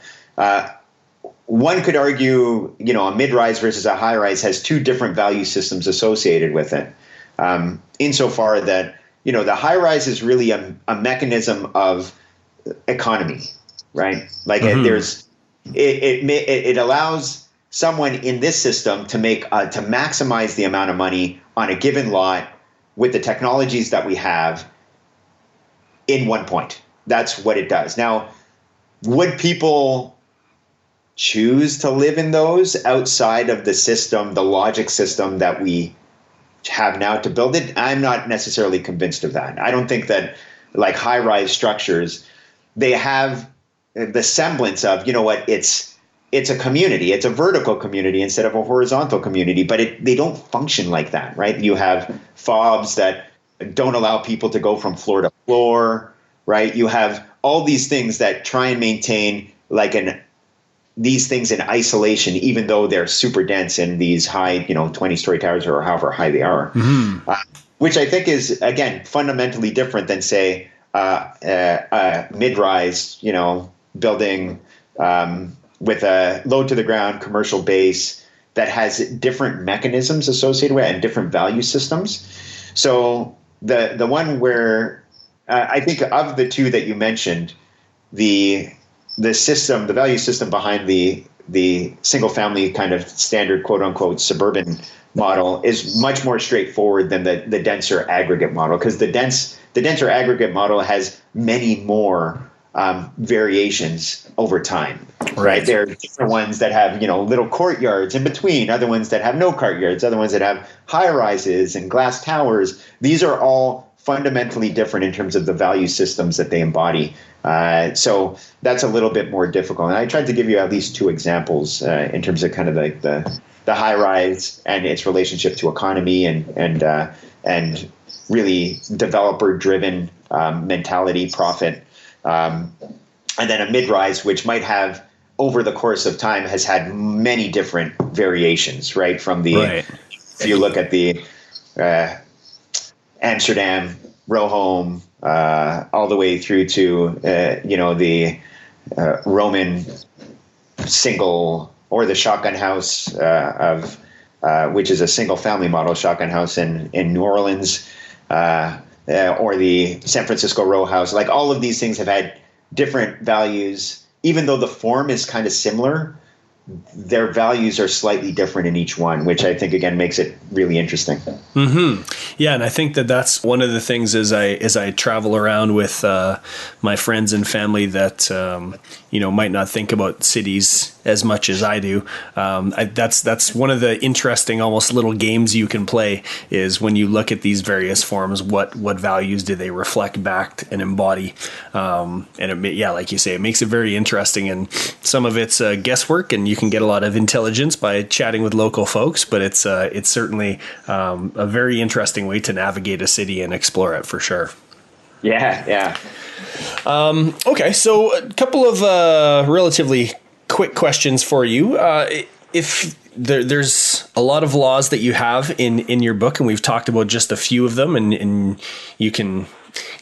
One could argue, a mid-rise versus a high-rise has two different value systems associated with it. Insofar that, the high-rise is really a mechanism of economy, right? Like it allows someone in this system to maximize the amount of money on a given lot with the technologies that we have in one point. That's what it does. Now, would people choose to live in those outside of the system, the logic system that we have now to build it? I'm not necessarily convinced of that. I don't think that like high-rise structures, they have the semblance of, you know what, it's a community. It's a vertical community instead of a horizontal community, but they don't function like that, right? You have fobs that don't allow people to go from floor to floor, right? You have all these things that try and maintain like these things in isolation, even though they're super dense in these high, 20-story towers or however high they are, which I think is, again, fundamentally different than, say, mid-rise, building with a low to the ground commercial base that has different mechanisms associated with it and different value systems. So the one where I think of the two that you mentioned, the system, the value system behind the single family kind of standard quote unquote suburban model is much more straightforward than the denser aggregate model, because the denser aggregate model has many more variations over time. Right. There are different ones that have, little courtyards in between, other ones that have no courtyards, other ones that have high rises and glass towers. These are all fundamentally different in terms of the value systems that they embody. So that's a little bit more difficult. And I tried to give you at least two examples in terms of kind of like the high rise and its relationship to economy and really developer driven mentality, profit. And then a mid-rise, which might have, over the course of time, has had many different variations, right? From if you look at the Amsterdam row home, all the way through to, the Roman single or the shotgun house which is a single family model shotgun house in New Orleans, or the San Francisco row house. Like all of these things have had different values, even though the form is kind of similar. Their values are slightly different in each one, which I think again makes it really interesting. Mm-hmm. Yeah, and I think that's one of the things as I travel around with my friends and family that might not think about cities as much as I do. That's one of the interesting, almost little games you can play, is when you look at these various forms, what values do they reflect back and embody? And like you say, it makes it very interesting, and some of it's guesswork, and you can get a lot of intelligence by chatting with local folks, but it's certainly a very interesting way to navigate a city and explore it for sure. Yeah. Okay, so a couple of relatively quick questions for you. If there's a lot of laws that you have in your book, and we've talked about just a few of them, and you can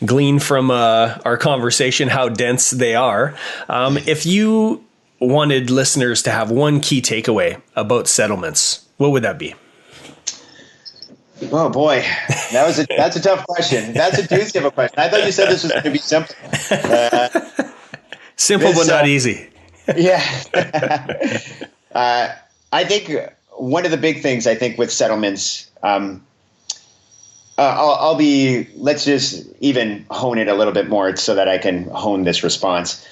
glean from our conversation how dense they are. If you wanted listeners to have one key takeaway about settlements, what would that be? Oh boy, that's a tough question. That's a doozy of a question. I thought you said this was going to be simple. Simple, but not easy. Yeah. I think one of the big things with settlements, let's just even hone it a little bit more so that I can hone this response.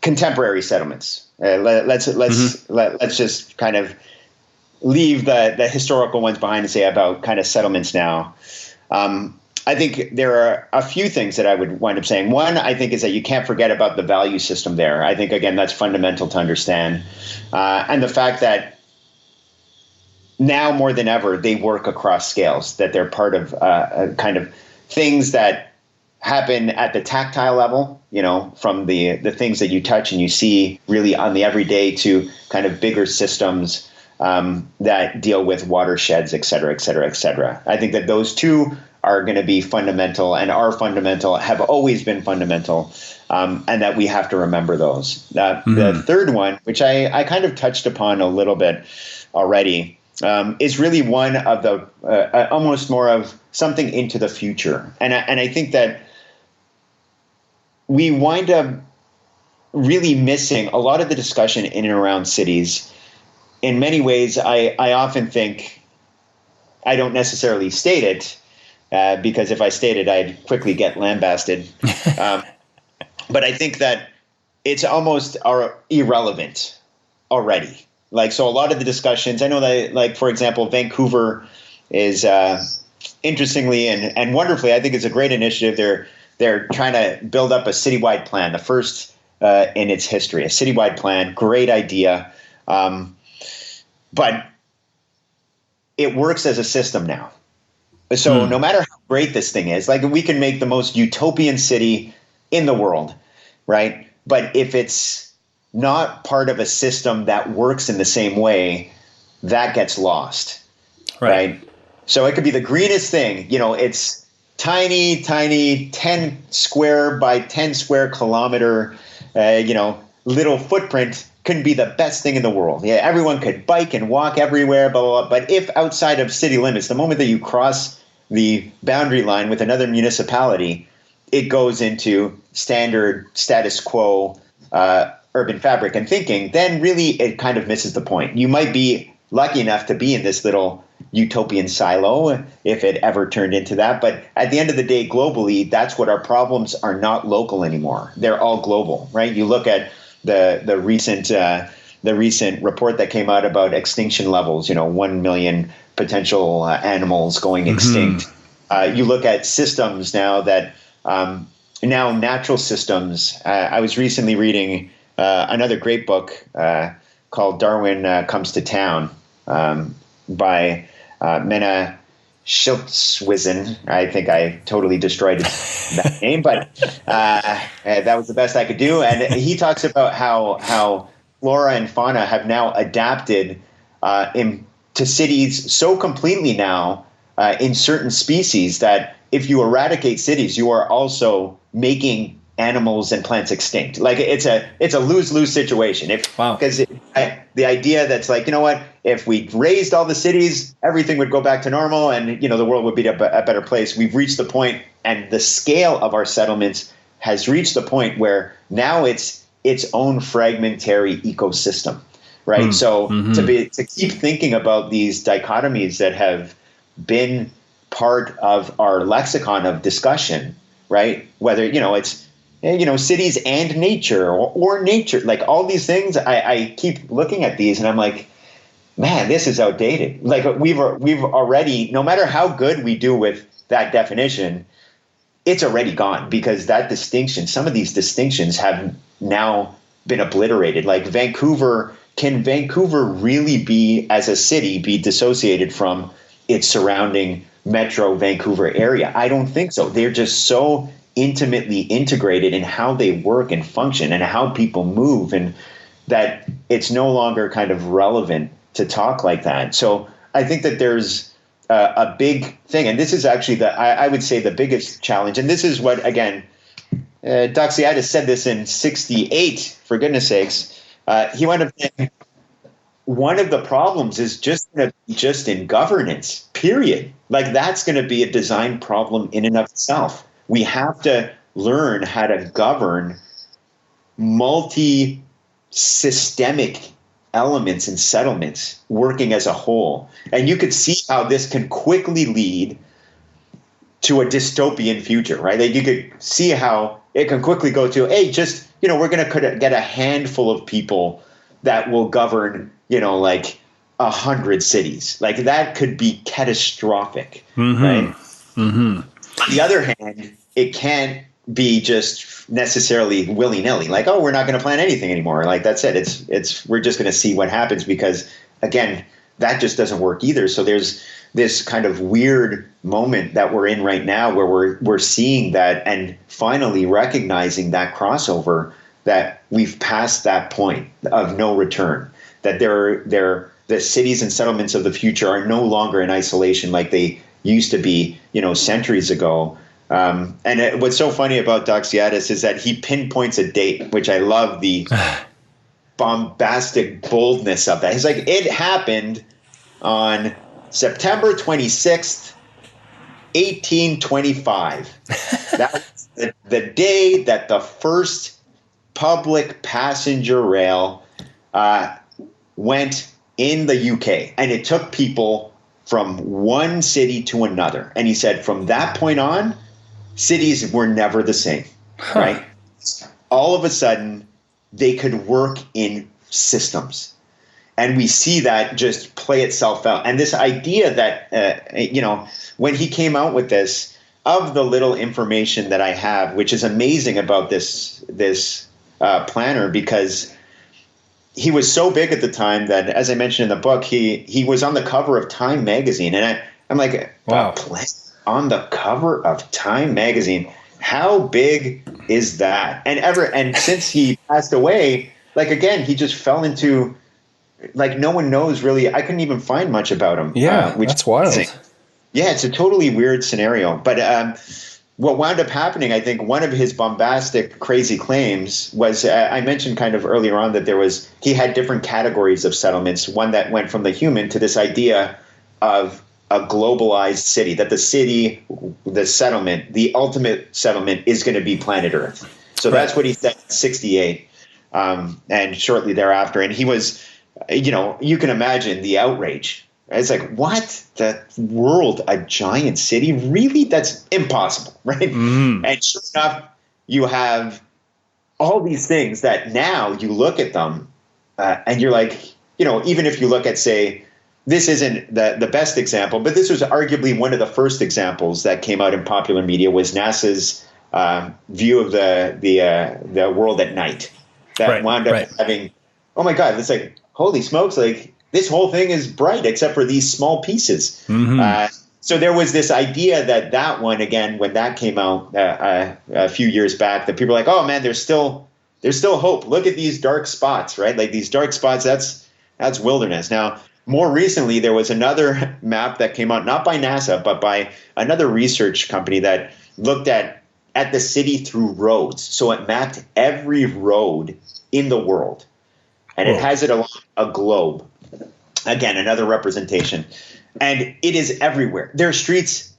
Contemporary settlements. Let's just kind of leave the historical ones behind and say about kind of settlements now. I think there are a few things that I would wind up saying. One, I think, is that you can't forget about the value system there. I think, again, that's fundamental to understand. And the fact that now more than ever, they work across scales, that they're part of kind of things that happen at the tactile level, from the things that you touch and you see really on the everyday, to kind of bigger systems that deal with watersheds, et cetera, et cetera, et cetera. I think that those two are going to be fundamental and are fundamental, have always been fundamental, and that we have to remember those. The third one, which I kind of touched upon a little bit already, is really one of the almost more of something into the future. And I think that we wind up really missing a lot of the discussion in and around cities. In many ways, I often think I don't necessarily state it, because if I stated, I'd quickly get lambasted. But I think that it's almost irrelevant already. So a lot of the discussions, I know that, for example, Vancouver is interestingly and wonderfully, I think it's a great initiative. They're trying to build up a citywide plan, the first in its history, a citywide plan. Great idea, but it works as a system now. So no matter how great this thing is, like we can make the most utopian city in the world, right? But if it's not part of a system that works in the same way, that gets lost, right? So it could be the greenest thing, it's tiny, 10 square by 10 square kilometer, little footprint couldn't be the best thing in the world. Yeah, everyone could bike and walk everywhere, blah, blah, blah. But if outside of city limits, the moment that you cross the boundary line with another municipality, it goes into standard status quo urban fabric and thinking, then really it kind of misses the point. You might be lucky enough to be in this little utopian silo if it ever turned into that. But at the end of the day, globally, that's what our problems are, not local anymore. They're all global, right? You look at the recent report that came out about extinction levels, 1 million potential animals going extinct. You look at systems now that now natural systems. I was recently reading another great book called Darwin Comes to Town by Mena Schiltzwisen. I think I totally destroyed that name, but that was the best I could do. And he talks about how flora and fauna have now adapted to cities so completely now in certain species that if you eradicate cities, you are also making animals and plants extinct. Like it's a lose-lose situation. Because the idea that's like, if we raised all the cities, everything would go back to normal and, the world would be a better place. We've reached the point, and the scale of our settlements has reached the point where now it's its own fragmentary ecosystem, right? So to keep thinking about these dichotomies that have been part of our lexicon of discussion, right? Whether, it's, cities and nature or nature, like all these things, I keep looking at these and I'm like, man, this is outdated. Like we've already, no matter how good we do with that definition, it's already gone, because that distinction, some of these distinctions have now been obliterated. Like Vancouver, can Vancouver really be, as a city, be dissociated from its surrounding metro Vancouver area? I don't think so. They're just so intimately integrated in how they work and function and how people move, and that it's no longer kind of relevant to talk like that. So I think that there's a big thing, and this is actually I would say the biggest challenge. And this is what, again, Doxiadis said this in 1968, for goodness sakes. He wound up saying, one of the problems is just in governance, period. Like that's going to be a design problem in and of itself. We have to learn how to govern multi-systemic elements and settlements working as a whole. And you could see how this can quickly lead to a dystopian future, right? Like you could see how it can quickly go to, hey, just, we're going to get a handful of people that will govern, like 100 cities. Like that could be catastrophic, right? On the other hand, it can't be just necessarily willy-nilly, like, oh, we're not going to plan anything anymore. Like that's it. We're just going to see what happens, because again, that just doesn't work either. So there's this kind of weird moment that we're in right now where we're seeing that and finally recognizing that crossover, that we've passed that point of no return, that the cities and settlements of the future are no longer in isolation like they used to be, centuries ago. And what's so funny about Doxiadis is that he pinpoints a date, which I love the bombastic boldness of that. He's like, it happened on September 26th, 1825. That was the day that the first public passenger rail went in the UK. And it took people from one city to another. And he said from that point on, cities were never the same, right? All of a sudden, they could work in systems. And we see that just play itself out. And this idea that, when he came out with this, of the little information that I have, which is amazing about this planner, because he was so big at the time that, as I mentioned in the book, he was on the cover of Time magazine. And I'm like, wow, on the cover of Time magazine. How big is that? And since he passed away, like, again, he just fell into, like, no one knows really. I couldn't even find much about him. Yeah, that's wild. Yeah, it's a totally weird scenario. But what wound up happening, I think one of his bombastic, crazy claims was, I mentioned kind of earlier on that he had different categories of settlements, one that went from the human to this idea of a globalized city, that the city, the settlement, the ultimate settlement is going to be planet Earth. So that's what he said in 1968, and shortly thereafter. And he was, you can imagine the outrage. It's like, what? The world, a giant city? Really? That's impossible, right? Mm. And sure enough, you have all these things that now you look at them and you're like, even if you look at, say, this isn't the best example, but this was arguably one of the first examples that came out in popular media, was NASA's view of the world at night. That wound up having, oh my God, it's like, holy smokes, like, this whole thing is bright except for these small pieces. Mm-hmm. So there was this idea that one, again, when that came out a few years back, that people were like, oh man, there's still hope. Look at these dark spots, right? Like, these dark spots, that's wilderness. Now, more recently, there was another map that came out, not by NASA, but by another research company that looked at the city through roads. So it mapped every road in the world, and it has it along a globe. Again, another representation. And it is everywhere. There are streets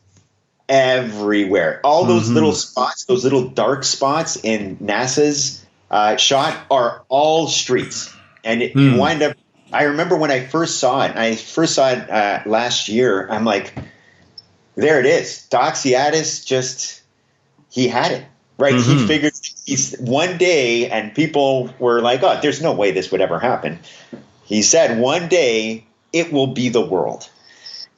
everywhere. All those little spots, those little dark spots in NASA's shot are all streets. And you wind up, I remember when I first saw it, last year, I'm like, there it is. Doxiadis he had it, right? Mm-hmm. He figured one day, and people were like, oh, there's no way this would ever happen. He said, one day it will be the world.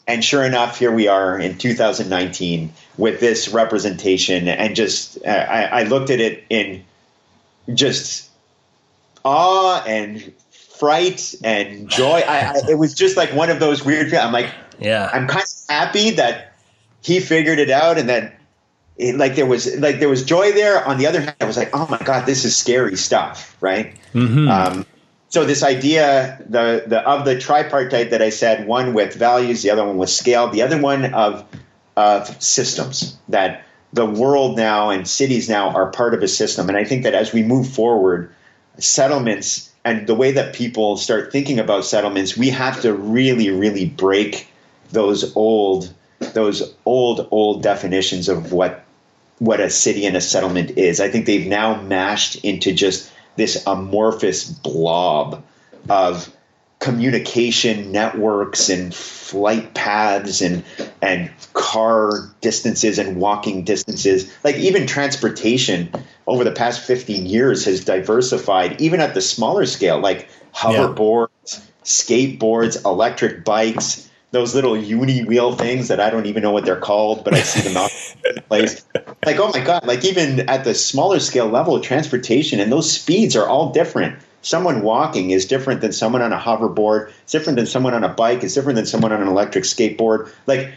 And sure enough, here we are in 2019 with this representation. And just, I looked at it in just awe and fright and joy. It was just like one of those weird feelings. I'm like, I'm kind of happy that he figured it out, and that there was joy there. On the other hand, I was like, oh my God, this is scary stuff, right? Mm-hmm. So this idea, of the tripartite that I said, one with values, the other one with scale, the other one of systems, that the world now and cities now are part of a system. And I think that as we move forward, settlements and the way that people start thinking about settlements, we have to really, really break those old definitions of what a city and a settlement is. I think they've now mashed into just this amorphous blob of communication networks and flight paths and car distances and walking distances. Like, even transportation over the past 15 years has diversified, even at the smaller scale, like hoverboards, skateboards, electric bikes, those little uni-wheel things that I don't even know what they're called, but I see them out in place. Like, oh my God, like, even at the smaller scale level of transportation, and those speeds are all different. Someone walking is different than someone on a hoverboard. It's different than someone on a bike. It's different than someone on an electric skateboard. Like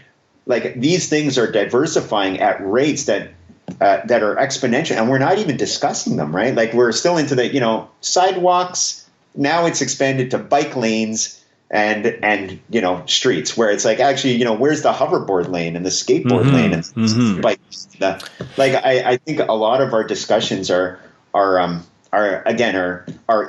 these things are diversifying at rates that are exponential, and we're not even discussing them, right? Like, we're still into the, sidewalks. Now it's expanded to bike lanes and streets, where it's like, actually, where's the hoverboard lane and the skateboard lane and bike? I think a lot of our discussions are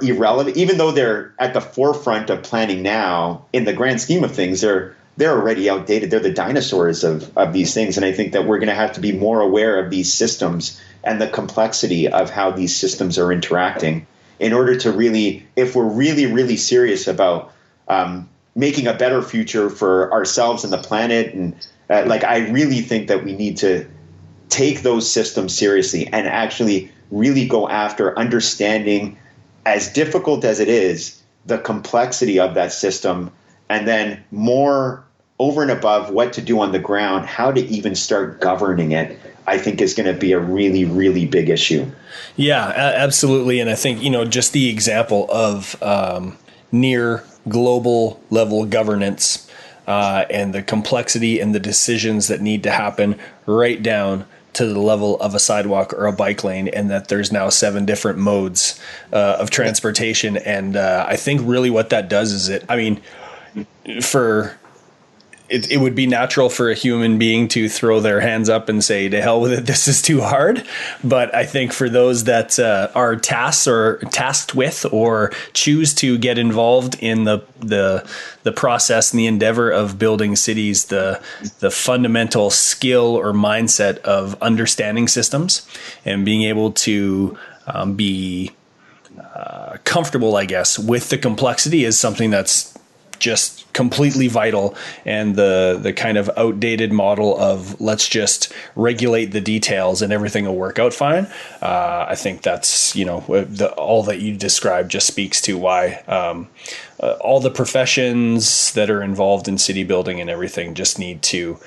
irrelevant, even though they're at the forefront of planning now. In the grand scheme of things, they're already outdated. They're the dinosaurs of these things. And I think that we're going to have to be more aware of these systems and the complexity of how these systems are interacting, in order to really, if we're really, really serious about making a better future for ourselves and the planet. And I really think that we need to take those systems seriously and actually really go after understanding, as difficult as it is, the complexity of that system, and then more over and above what to do on the ground, how to even start governing it, I think is going to be a really, really big issue. Yeah, absolutely. And I think, just the example of near global level governance and the complexity and the decisions that need to happen right down to the level of a sidewalk or a bike lane, and that there's now 7 different modes of transportation. And I think really what that does is it would be natural for a human being to throw their hands up and say, to hell with it, this is too hard. But I think for those that are tasked with or choose to get involved in the process and the endeavor of building cities, the fundamental skill or mindset of understanding systems and being able to be comfortable, I guess, with the complexity is something that's just completely vital. And the kind of outdated model of let's just regulate the details and everything will work out fine. I think that's, all that you described just speaks to why all the professions that are involved in city building and everything just need to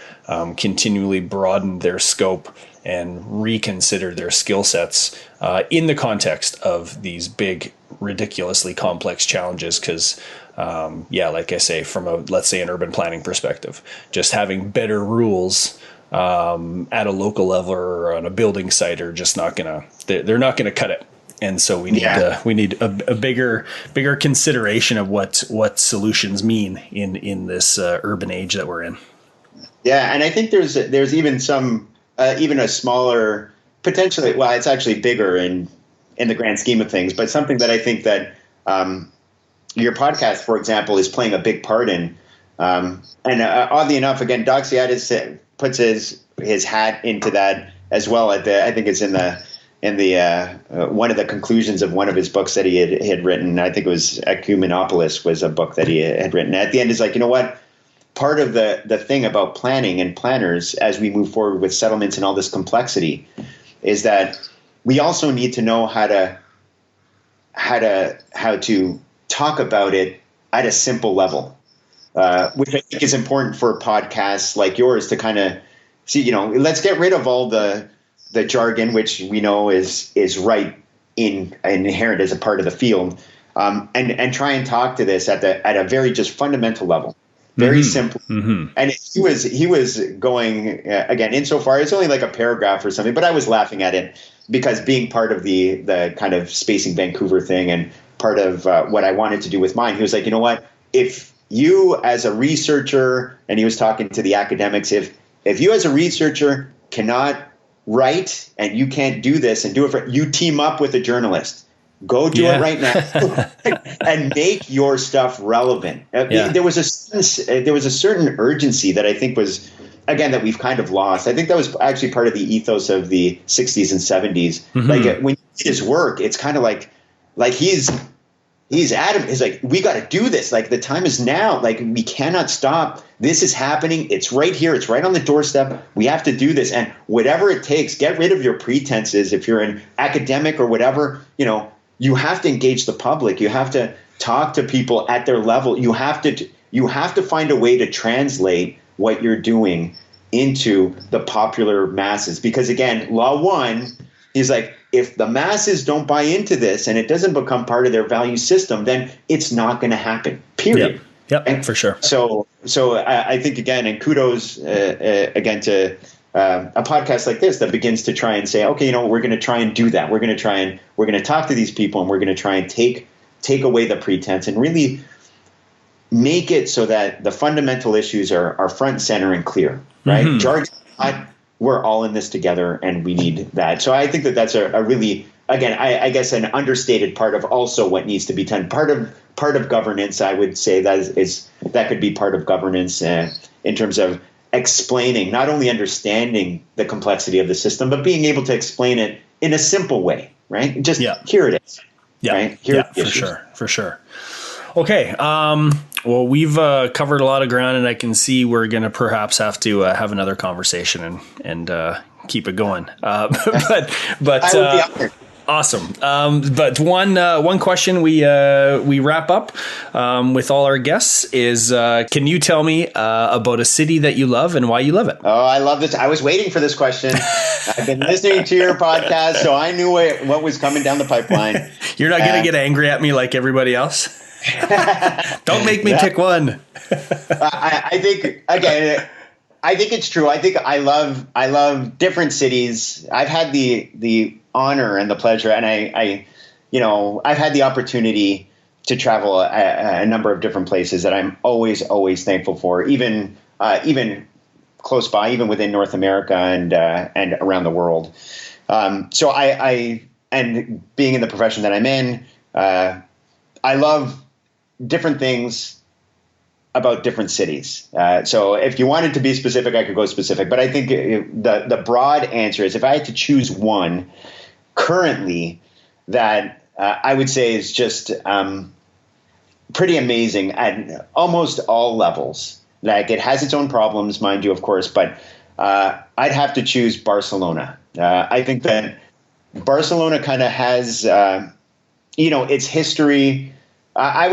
continually broaden their scope and reconsider their skill sets in the context of these big, ridiculously complex challenges. Because like I say, from let's say an urban planning perspective, just having better rules at a local level or on a building site are just not they're not gonna cut it. And so we need a bigger consideration of what solutions mean in this urban age that we're in. Yeah, and I think there's even some even a smaller, potentially, well, it's actually bigger in the grand scheme of things, but something that I think that your podcast, for example, is playing a big part in. And oddly enough, again, Doxiadis puts his hat into that as well. I think it's in the one of the conclusions of one of his books that he had written. I think it was Ecumenopolis was a book that he had written. At the end, is like, you know what? Part of the thing about planning and planners as we move forward with settlements and all this complexity is that we also need to know how to talk about it at a simple level, which I think is important for podcasts like yours to kind of see, let's get rid of all the jargon, which we know is right inherent as a part of the field, and try and talk to this at a very just fundamental level. Very simple. Mm-hmm. And he was going, again, insofar, it's only like a paragraph or something, but I was laughing at it because being part of the kind of Spacing Vancouver thing and part of what I wanted to do with mine, he was like, you know what, if you as a researcher, and he was talking to the academics, if you as a researcher cannot write and you can't do this and do it you team up with a journalist. Go do it right now and make your stuff relevant. There was a certain urgency that I think was, again, that we've kind of lost. I think that was actually part of the ethos of the 60s and 70s. Mm-hmm. Like when you see his work, it's kind of like he's adamant. He's like, we got to do this. Like the time is now. Like we cannot stop. This is happening. It's right here. It's right on the doorstep. We have to do this. And whatever it takes, get rid of your pretenses. If you're an academic or whatever, you have to engage the public. You have to talk to people at their level. You have to find a way to translate what you're doing into the popular masses. Because again, law one, he's like, if the masses don't buy into this and it doesn't become part of their value system, then it's not going to happen. Period. Yep, for sure. So I think again, and kudos again to a podcast like this that begins to try and say, okay, we're going to try and do that. We're going to talk to these people and we're going to try and take away the pretense and really make it so that the fundamental issues are front and center and clear, right? Mm-hmm. Jargon, we're all in this together and we need that. So I think that that's a really, again, I guess an understated part of also what needs to be done. Part of governance, I would say that could be part of governance in terms of explaining, not only understanding the complexity of the system, but being able to explain it in a simple way, right? Just here it is. Yeah, right? For sure. Okay. Well, we've covered a lot of ground, and I can see we're going to perhaps have to have another conversation and keep it going. But I would be honored. Awesome. But one question we wrap up with all our guests is, can you tell me about a city that you love and why you love it? Oh, I love this. I was waiting for this question. I've been listening to your podcast, so I knew what was coming down the pipeline. You're not going to get angry at me like everybody else? Don't make me pick one. I think, again, I think it's true. I think I love different cities. I've had the honor and the pleasure, and I've had the opportunity to travel a number of different places that I'm always thankful for, even close by, even within North America and around the world. So I being in the profession that I'm in, I love different things about different cities. So if you wanted to be specific, I could go specific, but I think the broad answer is, if I had to choose one currently that I would say is just pretty amazing at almost all levels. Like, it has its own problems, mind you, of course, but I'd have to choose Barcelona. I think that Barcelona kind of has, its history. I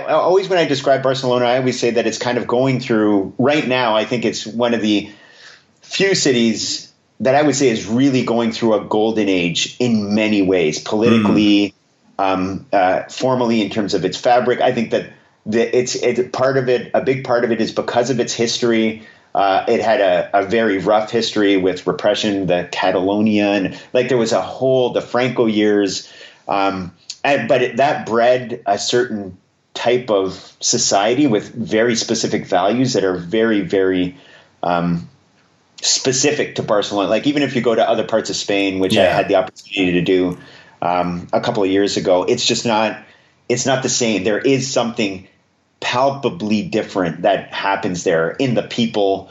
always, when I describe Barcelona, I always say that it's kind of going through right now. I think it's one of the few cities that I would say is really going through a golden age in many ways, politically, formally, in terms of its fabric. I think that it's part of it. A big part of it is because of its history. It had a very rough history with repression, the Catalonia, and like there was the Franco years. But that bred a certain type of society with very specific values that are very, very specific to Barcelona. Like, even if you go to other parts of Spain, which I had the opportunity to do a couple of years ago, it's not the same. There is something palpably different that happens there in the people,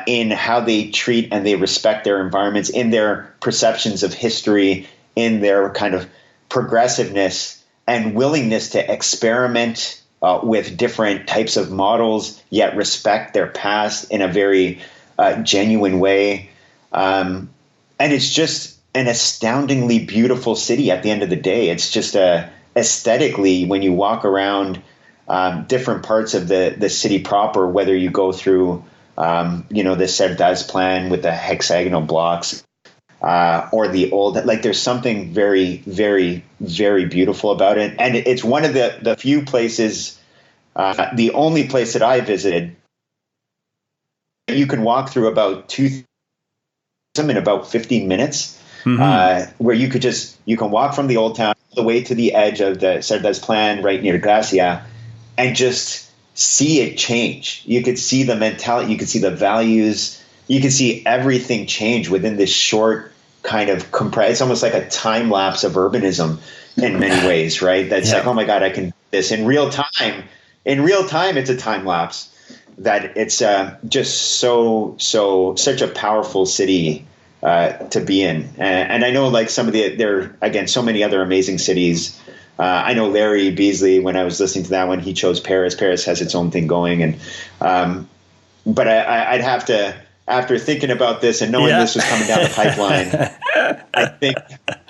in how they treat and they respect their environments, in their perceptions of history, in their kind of progressiveness and willingness to experiment with different types of models, yet respect their past in a very genuine way. And it's just an astoundingly beautiful city at the end of the day. It's just aesthetically, when you walk around different parts of the city proper, whether you go through, the Cerdaz plan with the hexagonal blocks, or the old, like, there's something very, very, very beautiful about it. And it's one of the few places, the only place that I visited, you can walk through about in about 15 minutes, where you can walk from the old town all the way to the edge of the Cerdaz plan right near Gracia and just see it change. You could see the mentality, you could see the values, you can see everything change within this short kind of it's almost like a time lapse of urbanism in many ways, right? That's like, oh my God, I can do this in real time. In real time, it's a time lapse that it's just such a powerful city to be in. And I know, like, there are, again, so many other amazing cities. I know Larry Beasley, when I was listening to that one, he chose Paris. Paris has its own thing going. And but I'd have to, after thinking about this and knowing this was coming down the pipeline,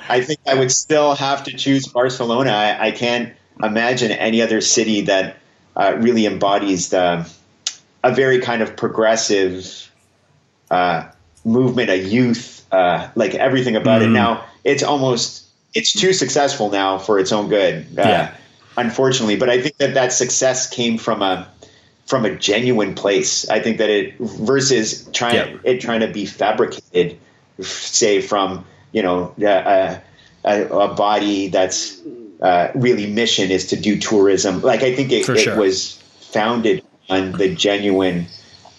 I think I would still have to choose Barcelona. I can't imagine any other city that really embodies a very kind of progressive movement, a youth, like everything about it. Now, it's too successful now for its own good, unfortunately. But I think that success came from a genuine place. I think that it, versus trying to be fabricated, say, from a body that's really mission is to do tourism. Like, I think it was founded on the genuine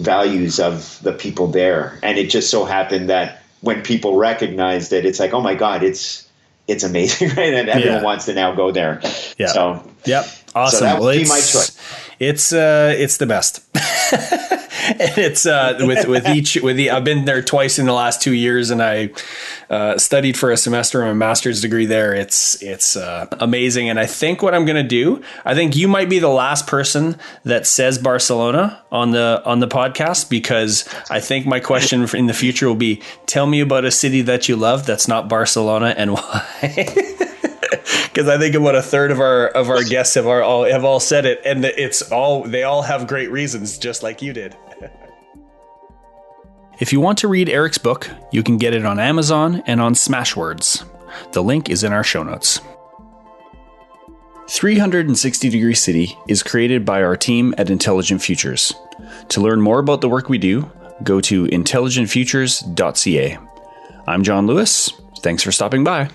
values of the people there, and it just so happened that when people recognized it, it's like, oh my God, it's amazing, right? And everyone wants to now go there. Yeah. So, awesome. So that would be my choice. It's the best. And it's I've been there twice in the last 2 years, and I studied for a semester of a master's degree there. It's amazing. And I think what I'm going to do, I think you might be the last person that says Barcelona on the podcast, because I think my question in the future will be, tell me about a city that you love that's not Barcelona and why. Because I think about a third of our guests have all said it, and they all have great reasons, just like you did. If you want to read Erick's book, you can get it on Amazon and on Smashwords. The link is in our show notes. 360 Degree City is created by our team at Intelligent Futures. To learn more about the work we do, go to intelligentfutures.ca. I'm John Lewis. Thanks for stopping by.